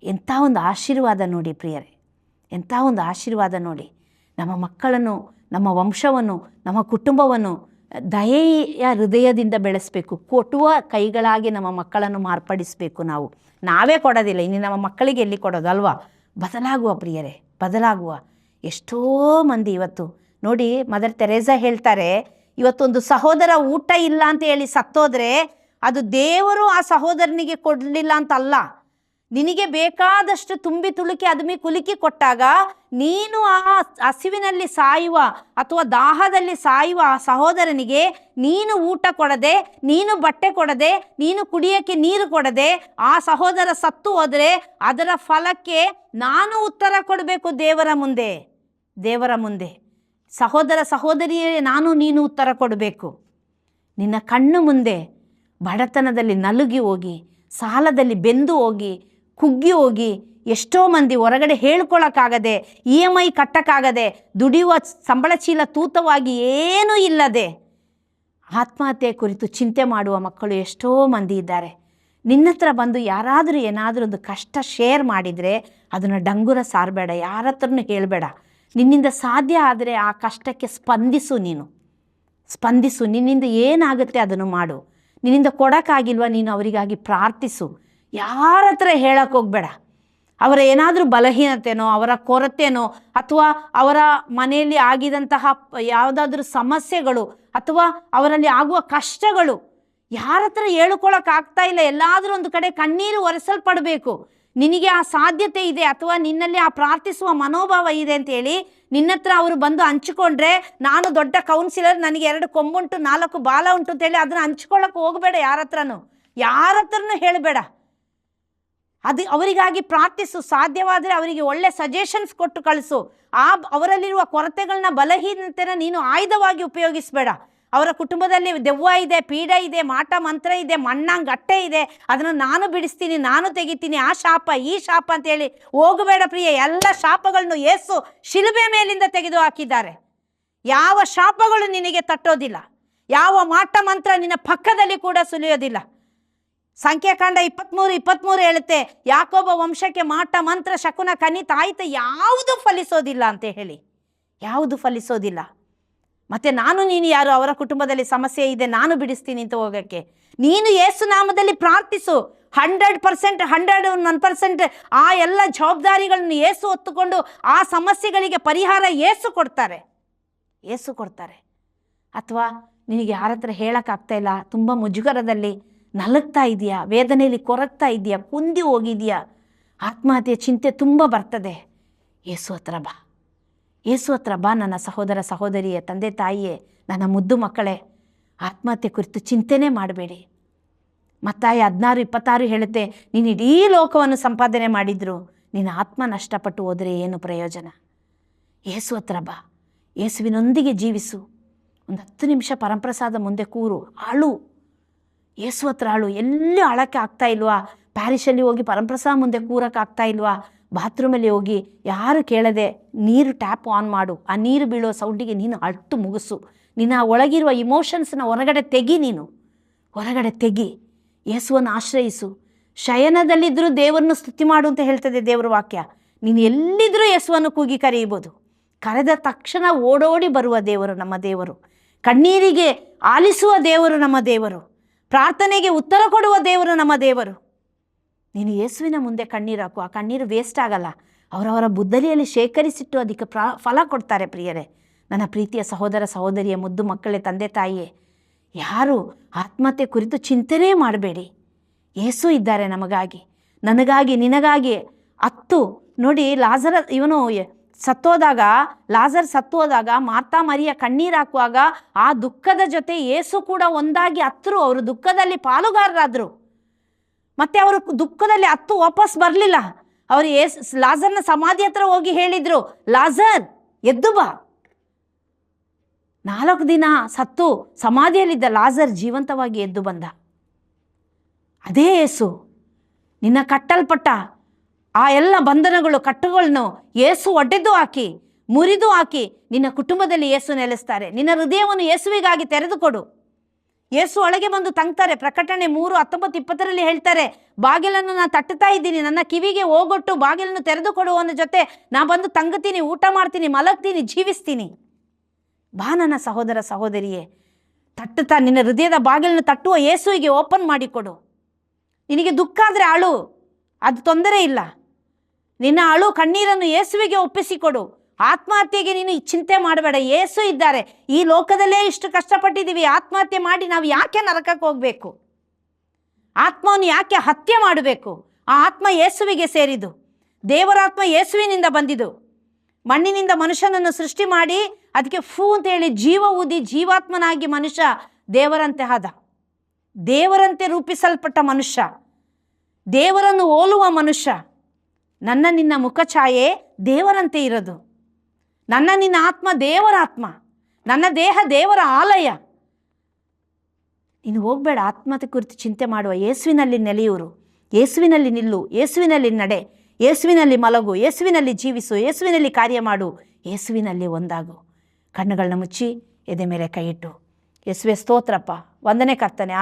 ಎಂಥ ಒಂದು ಆಶೀರ್ವಾದ ನೋಡಿ ಪ್ರಿಯರೇ, ಎಂಥ ಒಂದು ಆಶೀರ್ವಾದ ನೋಡಿ. ನಮ್ಮ ಮಕ್ಕಳನ್ನು, ನಮ್ಮ ವಂಶವನ್ನು, ನಮ್ಮ ಕುಟುಂಬವನ್ನು ದಯೆಯ ಹೃದಯದಿಂದ ಬೆಳೆಸಬೇಕು. ಕೊಟ್ಟುವ ಕೈಗಳಾಗಿ ನಮ್ಮ ಮಕ್ಕಳನ್ನು ಮಾರ್ಪಡಿಸಬೇಕು. ನಾವೇ ಕೊಡೋದಿಲ್ಲ, ಇನ್ನು ನಮ್ಮ ಮಕ್ಕಳಿಗೆ ಎಲ್ಲಿ ಕೊಡೋದು ಅಲ್ವಾ? ಬದಲಾಗುವ ಪ್ರಿಯರೇ, ಬದಲಾಗುವ. ಎಷ್ಟೋ ಮಂದಿ ಇವತ್ತು ನೋಡಿ, ಮದರ್ ತೆರೇಸಾ ಹೇಳ್ತಾರೆ, ಇವತ್ತೊಂದು ಸಹೋದರ ಊಟ ಇಲ್ಲ ಅಂತ ಹೇಳಿ ಸತ್ತೋದ್ರೆ ಅದು ದೇವರು ಆ ಸಹೋದರನಿಗೆ ಕೊಡಲಿಲ್ಲ ಅಂತಲ್ಲ. ನಿನಗೆ ಬೇಕಾದಷ್ಟು ತುಂಬಿ ತುಳುಕಿ ಅದುಮಿ ಕುಲುಕಿ ಕೊಟ್ಟಾಗ ನೀನು ಆ ಹಸಿವಿನಲ್ಲಿ ಸಾಯುವ ಅಥವಾ ದಾಹದಲ್ಲಿ ಸಾಯುವ ಆ ಸಹೋದರನಿಗೆ ನೀನು ಊಟ ಕೊಡದೆ, ನೀನು ಬಟ್ಟೆ ಕೊಡದೆ, ನೀನು ಕುಡಿಯೋಕ್ಕೆ ನೀರು ಕೊಡದೆ ಆ ಸಹೋದರ ಸತ್ತು ಹೋದರೆ ಅದರ ಫಲಕ್ಕೆ ನಾನು ಉತ್ತರ ಕೊಡಬೇಕು ದೇವರ ಮುಂದೆ. ಸಹೋದರ ಸಹೋದರಿಯೇ, ನೀನು ಉತ್ತರ ಕೊಡಬೇಕು. ನಿನ್ನ ಕಣ್ಣು ಮುಂದೆ ಬಡತನದಲ್ಲಿ ನಲುಗಿ ಹೋಗಿ, ಸಾಲದಲ್ಲಿ ಬೆಂದು ಹೋಗಿ, ಕುಗ್ಗಿ ಹೋಗಿ, ಎಷ್ಟೋ ಮಂದಿ ಹೊರಗಡೆ ಹೇಳ್ಕೊಳ್ಳೋಕ್ಕಾಗದೆ, EMI ಕಟ್ಟಕ್ಕಾಗದೆ, ದುಡಿಯುವ ಸಂಬಳ ಚೀಲ ತೂತವಾಗಿ ಏನೂ ಇಲ್ಲದೆ ಆತ್ಮಹತ್ಯೆ ಕುರಿತು ಚಿಂತೆ ಮಾಡುವ ಮಕ್ಕಳು ಎಷ್ಟೋ ಮಂದಿ ಇದ್ದಾರೆ. ನಿನ್ನ ಹತ್ರ ಬಂದು ಯಾರಾದರೂ ಏನಾದರೂ ಒಂದು ಕಷ್ಟ ಶೇರ್ ಮಾಡಿದರೆ ಅದನ್ನು ಡಂಗುರ ಸಾರಬೇಡ, ಯಾರ ಹತ್ರನೂ ಹೇಳಬೇಡ. ನಿನ್ನಿಂದ ಸಾಧ್ಯ ಆದರೆ ಆ ಕಷ್ಟಕ್ಕೆ ಸ್ಪಂದಿಸು. ನಿನ್ನಿಂದ ಏನಾಗುತ್ತೆ ಅದನ್ನು ಮಾಡು. ನಿನ್ನಿಂದ ಕೊಡೋಕ್ಕಾಗಿಲ್ವ, ನೀನು ಅವರಿಗಾಗಿ ಪ್ರಾರ್ಥಿಸು. ಯಾರ ಹತ್ರ ಹೇಳಕ್ಕೆ ಹೋಗಬೇಡ. ಅವರ ಏನಾದರೂ ಬಲಹೀನತೆನೋ, ಅವರ ಕೊರತೆನೋ, ಅಥವಾ ಅವರ ಮನೆಯಲ್ಲಿ ಆಗಿದಂತಹ ಯಾವುದಾದ್ರೂ ಸಮಸ್ಯೆಗಳು ಅಥವಾ ಅವರಲ್ಲಿ ಆಗುವ ಕಷ್ಟಗಳು ಯಾರ ಹತ್ರ ಹೇಳ್ಕೊಳ್ಳೋಕ್ಕಾಗ್ತಾ ಇಲ್ಲ. ಎಲ್ಲಾದರೂ ಒಂದು ಕಡೆ ಕಣ್ಣೀರು ಒರೆಸಲ್ಪಡಬೇಕು. ನಿನಗೆ ಆ ಸಾಧ್ಯತೆ ಇದೆ ಅಥವಾ ನಿನ್ನಲ್ಲಿ ಆ ಪ್ರಾರ್ಥಿಸುವ ಮನೋಭಾವ ಇದೆ ಅಂತೇಳಿ ನಿನ್ನ ಹತ್ರ ಅವರು ಬಂದು ಹಂಚಿಕೊಂಡ್ರೆ, ನಾನು ದೊಡ್ಡ ಕೌನ್ಸಿಲರ್, ನನಗೆ 2 ಕೊಂಬುಂಟು 4 ಬಾಲ ಉಂಟು ಅಂತೇಳಿ ಅದನ್ನು ಹಂಚ್ಕೊಳ್ಳೋಕೆ ಹೋಗಬೇಡ. ಯಾರ ಹತ್ರನೂ ಹೇಳಬೇಡ. ಅದು ಅವರಿಗಾಗಿ ಪ್ರಾರ್ಥಿಸು. ಸಾಧ್ಯವಾದರೆ ಅವರಿಗೆ ಒಳ್ಳೆ ಸಜೆಷನ್ಸ್ ಕೊಟ್ಟು ಕಳಿಸು. ಅವರಲ್ಲಿರುವ ಕೊರತೆಗಳನ್ನ, ಬಲಹೀನತೆನ ನೀನು ಆಯುಧವಾಗಿ ಉಪಯೋಗಿಸಬೇಡ. ಅವರ ಕುಟುಂಬದಲ್ಲಿ ದೆವ್ವ ಇದೆ, ಪೀಡ ಇದೆ, ಮಾಟ ಮಂತ್ರ ಇದೆ, ಮಣ್ಣಂಗಟ್ಟೆ ಇದೆ, ಅದನ್ನು ನಾನು ಬಿಡಿಸ್ತೀನಿ, ನಾನು ತೆಗಿತೀನಿ, ಆ ಶಾಪ ಈ ಶಾಪ ಅಂತೇಳಿ ಹೋಗಬೇಡ ಪ್ರಿಯ. ಎಲ್ಲ ಶಾಪಗಳನ್ನು ಯೇಸು ಶಿಲುಬೆ ಮೇಲಿಂದ ತೆಗೆದು ಹಾಕಿದ್ದಾರೆ. ಯಾವ ಶಾಪಗಳು ನಿನಗೆ ತಟ್ಟೋದಿಲ್ಲ, ಯಾವ ಮಾಟ ಮಂತ್ರ ನಿನ್ನ ಪಕ್ಕದಲ್ಲಿ ಕೂಡ ಸುಲಿಯೋದಿಲ್ಲ. ಸಂಖ್ಯಾಕಾಂಡ 23:23 ಹೇಳುತ್ತೆ, ಯಾಕೋಬ ವಂಶಕ್ಕೆ ಮಾಟ ಮಂತ್ರ ಶಕುನ ಕನಿ ತಾಯಿತ ಯಾವುದು ಫಲಿಸೋದಿಲ್ಲ ಅಂತ ಹೇಳಿ, ಯಾವುದು ಫಲಿಸೋದಿಲ್ಲ. ಮತ್ತು ನೀನು ಯಾರು? ಅವರ ಕುಟುಂಬದಲ್ಲಿ ಸಮಸ್ಯೆ ಇದೆ, ನಾನು ಬಿಡಿಸ್ತೀನಿ ಅಂತ ಹೋಗೋಕ್ಕೆ. ನೀನು ಯೇಸು ನಾಮದಲ್ಲಿ ಪ್ರಾರ್ಥಿಸು. 100%, 101% ಆ ಎಲ್ಲ ಜವಾಬ್ದಾರಿಗಳನ್ನು ಯೇಸು ಹೊತ್ತುಕೊಂಡು ಆ ಸಮಸ್ಯೆಗಳಿಗೆ ಪರಿಹಾರ ಯೇಸು ಕೊಡ್ತಾರೆ. ಅಥವಾ ನಿನಗೆ ಯಾರ ಹತ್ರ ಹೇಳೋಕ್ಕಾಗ್ತಾ ಇಲ್ಲ, ತುಂಬ ಮುಜುಗರದಲ್ಲಿ ನಲಗ್ತಾ ಇದೆಯಾ, ವೇದನೆಯಲ್ಲಿ ಕೊರಗ್ತಾ ಇದೆಯಾ, ಕುಂದಿ ಹೋಗಿದೆಯಾ, ಆತ್ಮಹತ್ಯೆ ಚಿಂತೆ ತುಂಬ ಬರ್ತದೆ, ಯೇಸು ಹತ್ರ ಬಾ ನನ್ನ ಸಹೋದರ ಸಹೋದರಿಯೇ, ತಂದೆ ತಾಯಿಯೇ, ನನ್ನ ಮುದ್ದು ಮಕ್ಕಳೇ. ಆತ್ಮಹತ್ಯೆ ಕುರಿತು ಚಿಂತೆನೇ ಮಾಡಬೇಡಿ. ಮತ್ತಾಯ 16:26 ಹೇಳುತ್ತೆ, ನೀನು ಇಡೀ ಲೋಕವನ್ನು ಸಂಪಾದನೆ ಮಾಡಿದ್ರು ನಿನ್ನ ಆತ್ಮ ನಷ್ಟಪಟ್ಟು ಹೋದರೆ ಏನು ಪ್ರಯೋಜನ? ಯೇಸು ಹತ್ರ ಬಾ, ಯೇಸುವಿನೊಂದಿಗೆ ಜೀವಿಸು. ಒಂದು 10 ನಿಮಿಷ ಪರಮಪ್ರಸಾದ ಮುಂದೆ ಕೂರು, ಅಳು, ಯೇಸು ಹತ್ರ ಅಳು. ಎಲ್ಲಿ ಅಳಕ್ಕೆ ಆಗ್ತಾ ಇಲ್ವಾ? ಪ್ಯಾರಿಷಲ್ಲಿ ಹೋಗಿ ಪರಮಪ್ರಸಾದ ಮುಂದೆ ಕೂರಕ್ಕಾಗ್ತಾ ಇಲ್ವಾ? ಬಾತ್ರೂಮಲ್ಲಿ ಹೋಗಿ ಯಾರು ಕೇಳದೆ ನೀರು ಟ್ಯಾಪ್ ಆನ್ ಮಾಡು. ಆ ನೀರು ಬೀಳೋ ಸೌಂಡಿಗೆ ನೀನು ಅಟ್ಟು ಮುಗಿಸು. ನಿನ್ನ ಒಳಗಿರುವ ಇಮೋಷನ್ಸ್ನ ಹೊರಗಡೆ ತೆಗಿ. ಯೇಸುವನ್ನು ಆಶ್ರಯಿಸು. ಶಯನದಲ್ಲಿದ್ದರೂ ದೇವರನ್ನು ಸ್ತುತಿ ಮಾಡು ಅಂತ ಹೇಳ್ತದೆ ದೇವರ ವಾಕ್ಯ. ನೀನು ಎಲ್ಲಿದ್ದರೂ ಯೇಸುವನ್ನು ಕೂಗಿ ಕರೆಯಬಹುದು. ಕರೆದ ತಕ್ಷಣ ಓಡೋಡಿ ಬರುವ ದೇವರು ನಮ್ಮ ದೇವರು. ಕಣ್ಣೀರಿಗೆ ಆಲಿಸುವ ದೇವರು ನಮ್ಮ ದೇವರು. ಪ್ರಾರ್ಥನೆಗೆ ಉತ್ತರ ಕೊಡುವ ದೇವರು ನಮ್ಮ ದೇವರು. ನೀನು ಯೇಸುವಿನ ಮುಂದೆ ಕಣ್ಣೀರು ಹಾಕು. ಆ ಕಣ್ಣೀರು ವೇಸ್ಟ್ ಆಗಲ್ಲ. ಅವರವರ ಬುದ್ದಲಿಯಲ್ಲಿ ಶೇಖರಿಸಿಟ್ಟು ಅದಕ್ಕೆ ಫಲ ಕೊಡ್ತಾರೆ. ಪ್ರಿಯರೇ, ನನ್ನ ಪ್ರೀತಿಯ ಸಹೋದರ ಸಹೋದರಿಯ ಮುದ್ದು ಮಕ್ಕಳೇ, ತಂದೆ ತಾಯಿಯೇ, ಯಾರು ಆತ್ಮಹತ್ಯೆ ಕುರಿತು ಚಿಂತನೆ ಮಾಡಬೇಡಿ. ಯೇಸು ಇದ್ದಾರೆ ನಮಗಾಗಿ, ನನಗಾಗಿ, ನಿನಗಾಗಿ. ನೋಡಿ, ಲಾಜರ್ ಸತ್ತೋದಾಗ ಮಾರ್ತಾ ಮರಿಯ ಕಣ್ಣೀರು ಹಾಕುವಾಗ ಆ ದುಃಖದ ಜೊತೆ ಯೇಸು ಕೂಡ ಒಂದಾಗಿ ಹತ್ತರು. ಅವರು ದುಃಖದಲ್ಲಿ ಪಾಲುಗಾರರಾದರು. ಮತ್ತೆ ಅವರು ದುಃಖದಲ್ಲಿ ವಾಪಸ್ ಬರಲಿಲ್ಲ. ಅವರು ಲಾಜರ್ನ ಸಮಾಧಿ ಹತ್ರ ಹೋಗಿ ಹೇಳಿದ್ರು, ಲಾಜರ್ ಎದ್ದು ಬಾ. 4 ದಿನ ಸತ್ತು ಸಮಾಧಿಯಲ್ಲಿದ್ದ ಲಾಜರ್ ಜೀವಂತವಾಗಿ ಎದ್ದು ಬಂದ. ಅದೇ ಯೇಸು. ನಿನ್ನ ಕಟ್ಟಲ್ಪಟ್ಟ ಆ ಎಲ್ಲ ಬಂಧನಗಳು, ಕಟ್ಟುಗಳನ್ನು ಯೇಸು ಒಡೆದು ಹಾಕಿ, ಮುರಿದು ಹಾಕಿ ನಿನ್ನ ಕುಟುಂಬದಲ್ಲಿ ಯೇಸು ನೆಲೆಸ್ತಾರೆ. ನಿನ್ನ ಹೃದಯವನ್ನು ಯೇಸುವಿಗಾಗಿ ತೆರೆದುಕೊಡು. ಯೇಸು ಒಳಗೆ ಬಂದು ತಂಗ್ತಾರೆ. ಪ್ರಕಟಣೆ 3:19-20 ಹೇಳ್ತಾರೆ, ಬಾಗಿಲನ್ನು ನಾನು ತಟ್ಟುತ್ತಾ ಇದ್ದೀನಿ, ನನ್ನ ಕಿವಿಗೆ ಹೋಗೊಟ್ಟು ಬಾಗಿಲನ್ನು ತೆರೆದುಕೊಡುವವನ ಜೊತೆ ನಾ ಬಂದು ತಂಗುತ್ತೀನಿ, ಊಟ ಮಾಡ್ತೀನಿ, ಮಲಗ್ತೀನಿ, ಜೀವಿಸ್ತೀನಿ. ಬಾ ನನ್ನ ಸಹೋದರ ಸಹೋದರಿಯೇ, ತಟ್ಟುತ್ತಾ ನಿನ್ನ ಹೃದಯದ ಬಾಗಿಲನ್ನು ತಟ್ಟುವ ಯೇಸುವಿಗೆ ಓಪನ್ ಮಾಡಿಕೊಡು. ನಿನಗೆ ದುಃಖ ಆದರೆ ಅಳು, ಅದು ತೊಂದರೆ ಇಲ್ಲ. ನಿನ್ನ ಅಳು ಕಣ್ಣೀರನ್ನು ಯೇಸುವಿಗೆ ಒಪ್ಪಿಸಿಕೊಡು. ಆತ್ಮಹತ್ಯೆಗೆ ನೀನು ಚಿಂತೆ ಮಾಡಬೇಡ. ಯೇಸು ಇದ್ದಾರೆ. ಈ ಲೋಕದಲ್ಲೇ ಇಷ್ಟು ಕಷ್ಟಪಟ್ಟಿದ್ದೀವಿ. ಆತ್ಮಹತ್ಯೆ ಮಾಡಿ ನಾವು ಯಾಕೆ ನರಕಕ್ಕೆ ಹೋಗಬೇಕು? ಆತ್ಮವನ್ನು ಯಾಕೆ ಹತ್ಯೆ ಮಾಡಬೇಕು? ಆ ಆತ್ಮ ಯೇಸುವಿಗೆ ಸೇರಿದು. ದೇವರಾತ್ಮ ಯೇಸುವಿನಿಂದ ಬಂದಿದ್ದು. ಮಣ್ಣಿನಿಂದ ಮನುಷ್ಯನನ್ನು ಸೃಷ್ಟಿ ಮಾಡಿ ಅದಕ್ಕೆ ಫೂ ಅಂತ ಹೇಳಿ ಜೀವ ಊದಿ ಜೀವಾತ್ಮನಾಗಿ ಮನುಷ್ಯ ದೇವರಂತೆ ಆದ. ದೇವರಂತೆ ರೂಪಿಸಲ್ಪಟ್ಟ ಮನುಷ್ಯ, ದೇವರನ್ನು ಹೋಲುವ ಮನುಷ್ಯ. ನನ್ನ ನಿನ್ನ ಮುಖಛಾಯೆ ದೇವರಂತೆ ಇರೋದು. ನನ್ನ ನಿನ್ನ ಆತ್ಮ ದೇವರ ಆತ್ಮ, ನನ್ನ ದೇಹ ದೇವರ ಆಲಯ. ನೀನು ಹೋಗಬೇಡ ಆತ್ಮಹತ್ಯೆ ಕುರಿತು ಚಿಂತೆ ಮಾಡುವ. ಯೇಸುವಿನಲ್ಲಿ ನೆಲೆಯೂರು, ಯೇಸುವಿನಲ್ಲಿ ನಿಲ್ಲು, ಯೇಸುವಿನಲ್ಲಿ ನಡೆ, ಯೇಸುವಿನಲ್ಲಿ ಮಲಗು, ಯೇಸುವಿನಲ್ಲಿ ಜೀವಿಸು, ಯೇಸುವಿನಲ್ಲಿ ಕಾರ್ಯ ಮಾಡು, ಯೇಸುವಿನಲ್ಲಿ ಒಂದಾಗು. ಕಣ್ಣುಗಳನ್ನ ಮುಚ್ಚಿ ಎದೆ ಮೇಲೆ ಕೈ ಇಟ್ಟು, ಯೇಸುವೆ ಸ್ತೋತ್ರಪ್ಪ, ವಂದನೆ ಕರ್ತನೆ,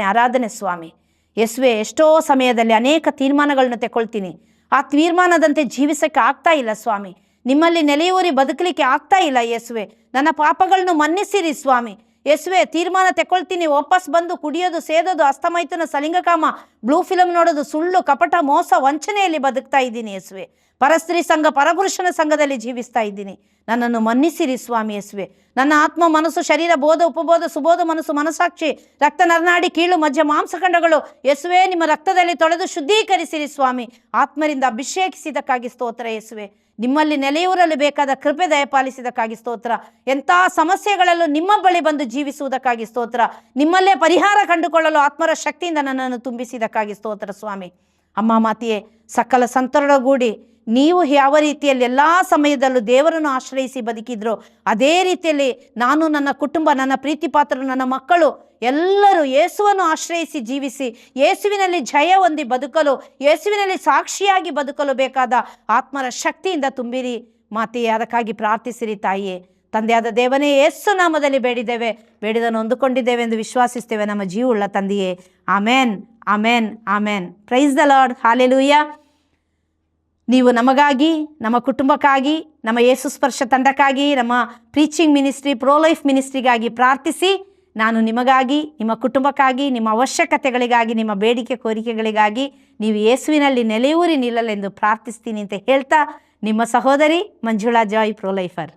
ಆರಾಧನೆ ಸ್ವಾಮಿ. ಯೇಸುವೆ, ಎಷ್ಟೋ ಸಮಯದಲ್ಲಿ ಅನೇಕ ತೀರ್ಮಾನಗಳನ್ನು ತೆಗೊಳ್ತೀನಿ, ಆ ತೀರ್ಮಾನದಂತೆ ಜೀವಿಸಕ್ಕೆ ಆಗ್ತಾ ಇಲ್ಲ ಸ್ವಾಮಿ. ನಿಮ್ಮಲ್ಲಿ ನೆಲೆಯೂರಿ ಬದುಕಲಿಕ್ಕೆ ಆಗ್ತಾ ಇಲ್ಲ ಯೇಸುವೆ. ನನ್ನ ಪಾಪಗಳನ್ನು ಮನ್ನಿಸಿರಿ ಸ್ವಾಮಿ. ಯೇಸುವೆ, ತೀರ್ಮಾನ ತೆಗೊಳ್ತೀನಿ, ವಾಪಸ್ ಬಂದು ಕುಡಿಯೋದು, ಸೇದೋದು, ಅಸ್ತಮೈತುನ, ಸಲಿಂಗಕಾಮ, ಬ್ಲೂ ಫಿಲಮ್ ನೋಡೋದು, ಸುಳ್ಳು, ಕಪಟ, ಮೋಸ, ವಂಚನೆಯಲ್ಲಿ ಬದುಕ್ತಾ ಇದ್ದೀನಿ ಯೇಸುವೆ. ಪರಸ್ತ್ರೀ ಸಂಘ, ಪರಪುರುಷನ ಸಂಘದಲ್ಲಿ ಜೀವಿಸ್ತಾ ಇದ್ದೀನಿ. ನನ್ನನ್ನು ಮನ್ನಿಸಿರಿ ಸ್ವಾಮಿ ಯೇಸುವೆ. ನನ್ನ ಆತ್ಮ, ಮನಸ್ಸು, ಶರೀರ, ಬೋಧ, ಉಪಬೋಧ, ಸುಬೋಧ, ಮನಸ್ಸಾಕ್ಷಿ, ರಕ್ತ, ನರನಾಡಿ, ಕೀಳು, ಮಜ್ಜೆ, ಮಾಂಸಖಂಡಗಳು ಯೇಸುವೆ ನಿಮ್ಮ ರಕ್ತದಲ್ಲಿ ತೊಳೆದು ಶುದ್ಧೀಕರಿಸಿರಿ ಸ್ವಾಮಿ. ಆತ್ಮರಿಂದ ಅಭಿಷೇಕಿಸಿದಕ್ಕಾಗಿ ಸ್ತೋತ್ರ ಯೇಸುವೆ. ನಿಮ್ಮಲ್ಲಿ ನೆಲೆಯೂರಲು ಬೇಕಾದ ಕೃಪೆ ದಯಪಾಲಿಸಿದಕ್ಕಾಗಿ ಸ್ತೋತ್ರ. ಎಂಥ ಸಮಸ್ಯೆಗಳಲ್ಲೂ ನಿಮ್ಮ ಬಳಿ ಬಂದು ಜೀವಿಸುವುದಕ್ಕಾಗಿ ಸ್ತೋತ್ರ. ನಿಮ್ಮಲ್ಲೇ ಪರಿಹಾರ ಕಂಡುಕೊಳ್ಳಲು ಆತ್ಮರ ಶಕ್ತಿಯಿಂದ ನನ್ನನ್ನು ತುಂಬಿಸಿದಕ್ಕಾಗಿ ಸ್ತೋತ್ರ ಸ್ವಾಮಿ. ಅಮ್ಮ ಮಾತೆಯೇ, ಸಕಲ ಸಂತರೊಡಗೂಡಿ ನೀವು ಯಾವ ರೀತಿಯಲ್ಲಿ ಎಲ್ಲ ಸಮಯದಲ್ಲೂ ದೇವರನ್ನು ಆಶ್ರಯಿಸಿ ಬದುಕಿದ್ರು, ಅದೇ ರೀತಿಯಲ್ಲಿ ನಾನು, ನನ್ನ ಕುಟುಂಬ, ನನ್ನ ಪ್ರೀತಿ ಪಾತ್ರರು, ನನ್ನ ಮಕ್ಕಳು ಎಲ್ಲರೂ ಯೇಸುವನ್ನು ಆಶ್ರಯಿಸಿ ಜೀವಿಸಿ, ಯೇಸುವಿನಲ್ಲಿ ಜಯ ಹೊಂದಿ ಬದುಕಲು, ಯೇಸುವಿನಲ್ಲಿ ಸಾಕ್ಷಿಯಾಗಿ ಬದುಕಲು ಬೇಕಾದ ಆತ್ಮರ ಶಕ್ತಿಯಿಂದ ತುಂಬಿರಿ ಮಾತೆಯೇ. ಅದಕ್ಕಾಗಿ ಪ್ರಾರ್ಥಿಸಿರಿ ತಾಯಿಯೇ. ತಂದೆಯಾದ ದೇವನೇ, ಯೇಸು ನಾಮದಲ್ಲಿ ಬೇಡಿದ್ದೇವೆ, ಬೇಡಿದನ್ನು ಹೊಂದಿಕೊಂಡಿದ್ದೇವೆ ಎಂದು ವಿಶ್ವಾಸಿಸ್ತೇವೆ ನಮ್ಮ ಜೀವವುಳ್ಳ ತಂದೆಯೇ. Amen, amen, amen. Praise the lord. Hallelujah. ನೀವು ನಮಗಾಗಿ, ನಮ್ಮ ಕುಟುಂಬಕ್ಕಾಗಿ, ನಮ್ಮ ಯೇಸು ಸ್ಪರ್ಶ ತಂಡಕ್ಕಾಗಿ, ನಮ್ಮ ಪ್ರೀಚಿಂಗ್ ಮಿನಿಸ್ಟ್ರಿ, ಪ್ರೋ ಲೈಫ್ ಮಿನಿಸ್ಟ್ರಿಗಾಗಿ ಪ್ರಾರ್ಥಿಸಿ ನಾನು ನಿಮಗಾಗಿ, ನಿಮ್ಮ ಕುಟುಂಬಕ್ಕಾಗಿ, ನಿಮ್ಮ ಅವಶ್ಯಕತೆಗಳಿಗಾಗಿ, ನಿಮ್ಮ ಬೇಡಿಕೆ ಕೋರಿಕೆಗಳಿಗಾಗಿ ನೀವು ಯೇಸುವಿನಲ್ಲಿ ನೆಲೆಯೂರಿ ನಿಲ್ಲಲೆಂದು ಪ್ರಾರ್ಥಿಸ್ತೀನಿ ಅಂತ ಹೇಳ್ತಾ, ನಿಮ್ಮ ಸಹೋದರಿ ಮಂಜುಳಾ ಜಾಯ್ ಪ್ರೋಲೈಫರ್.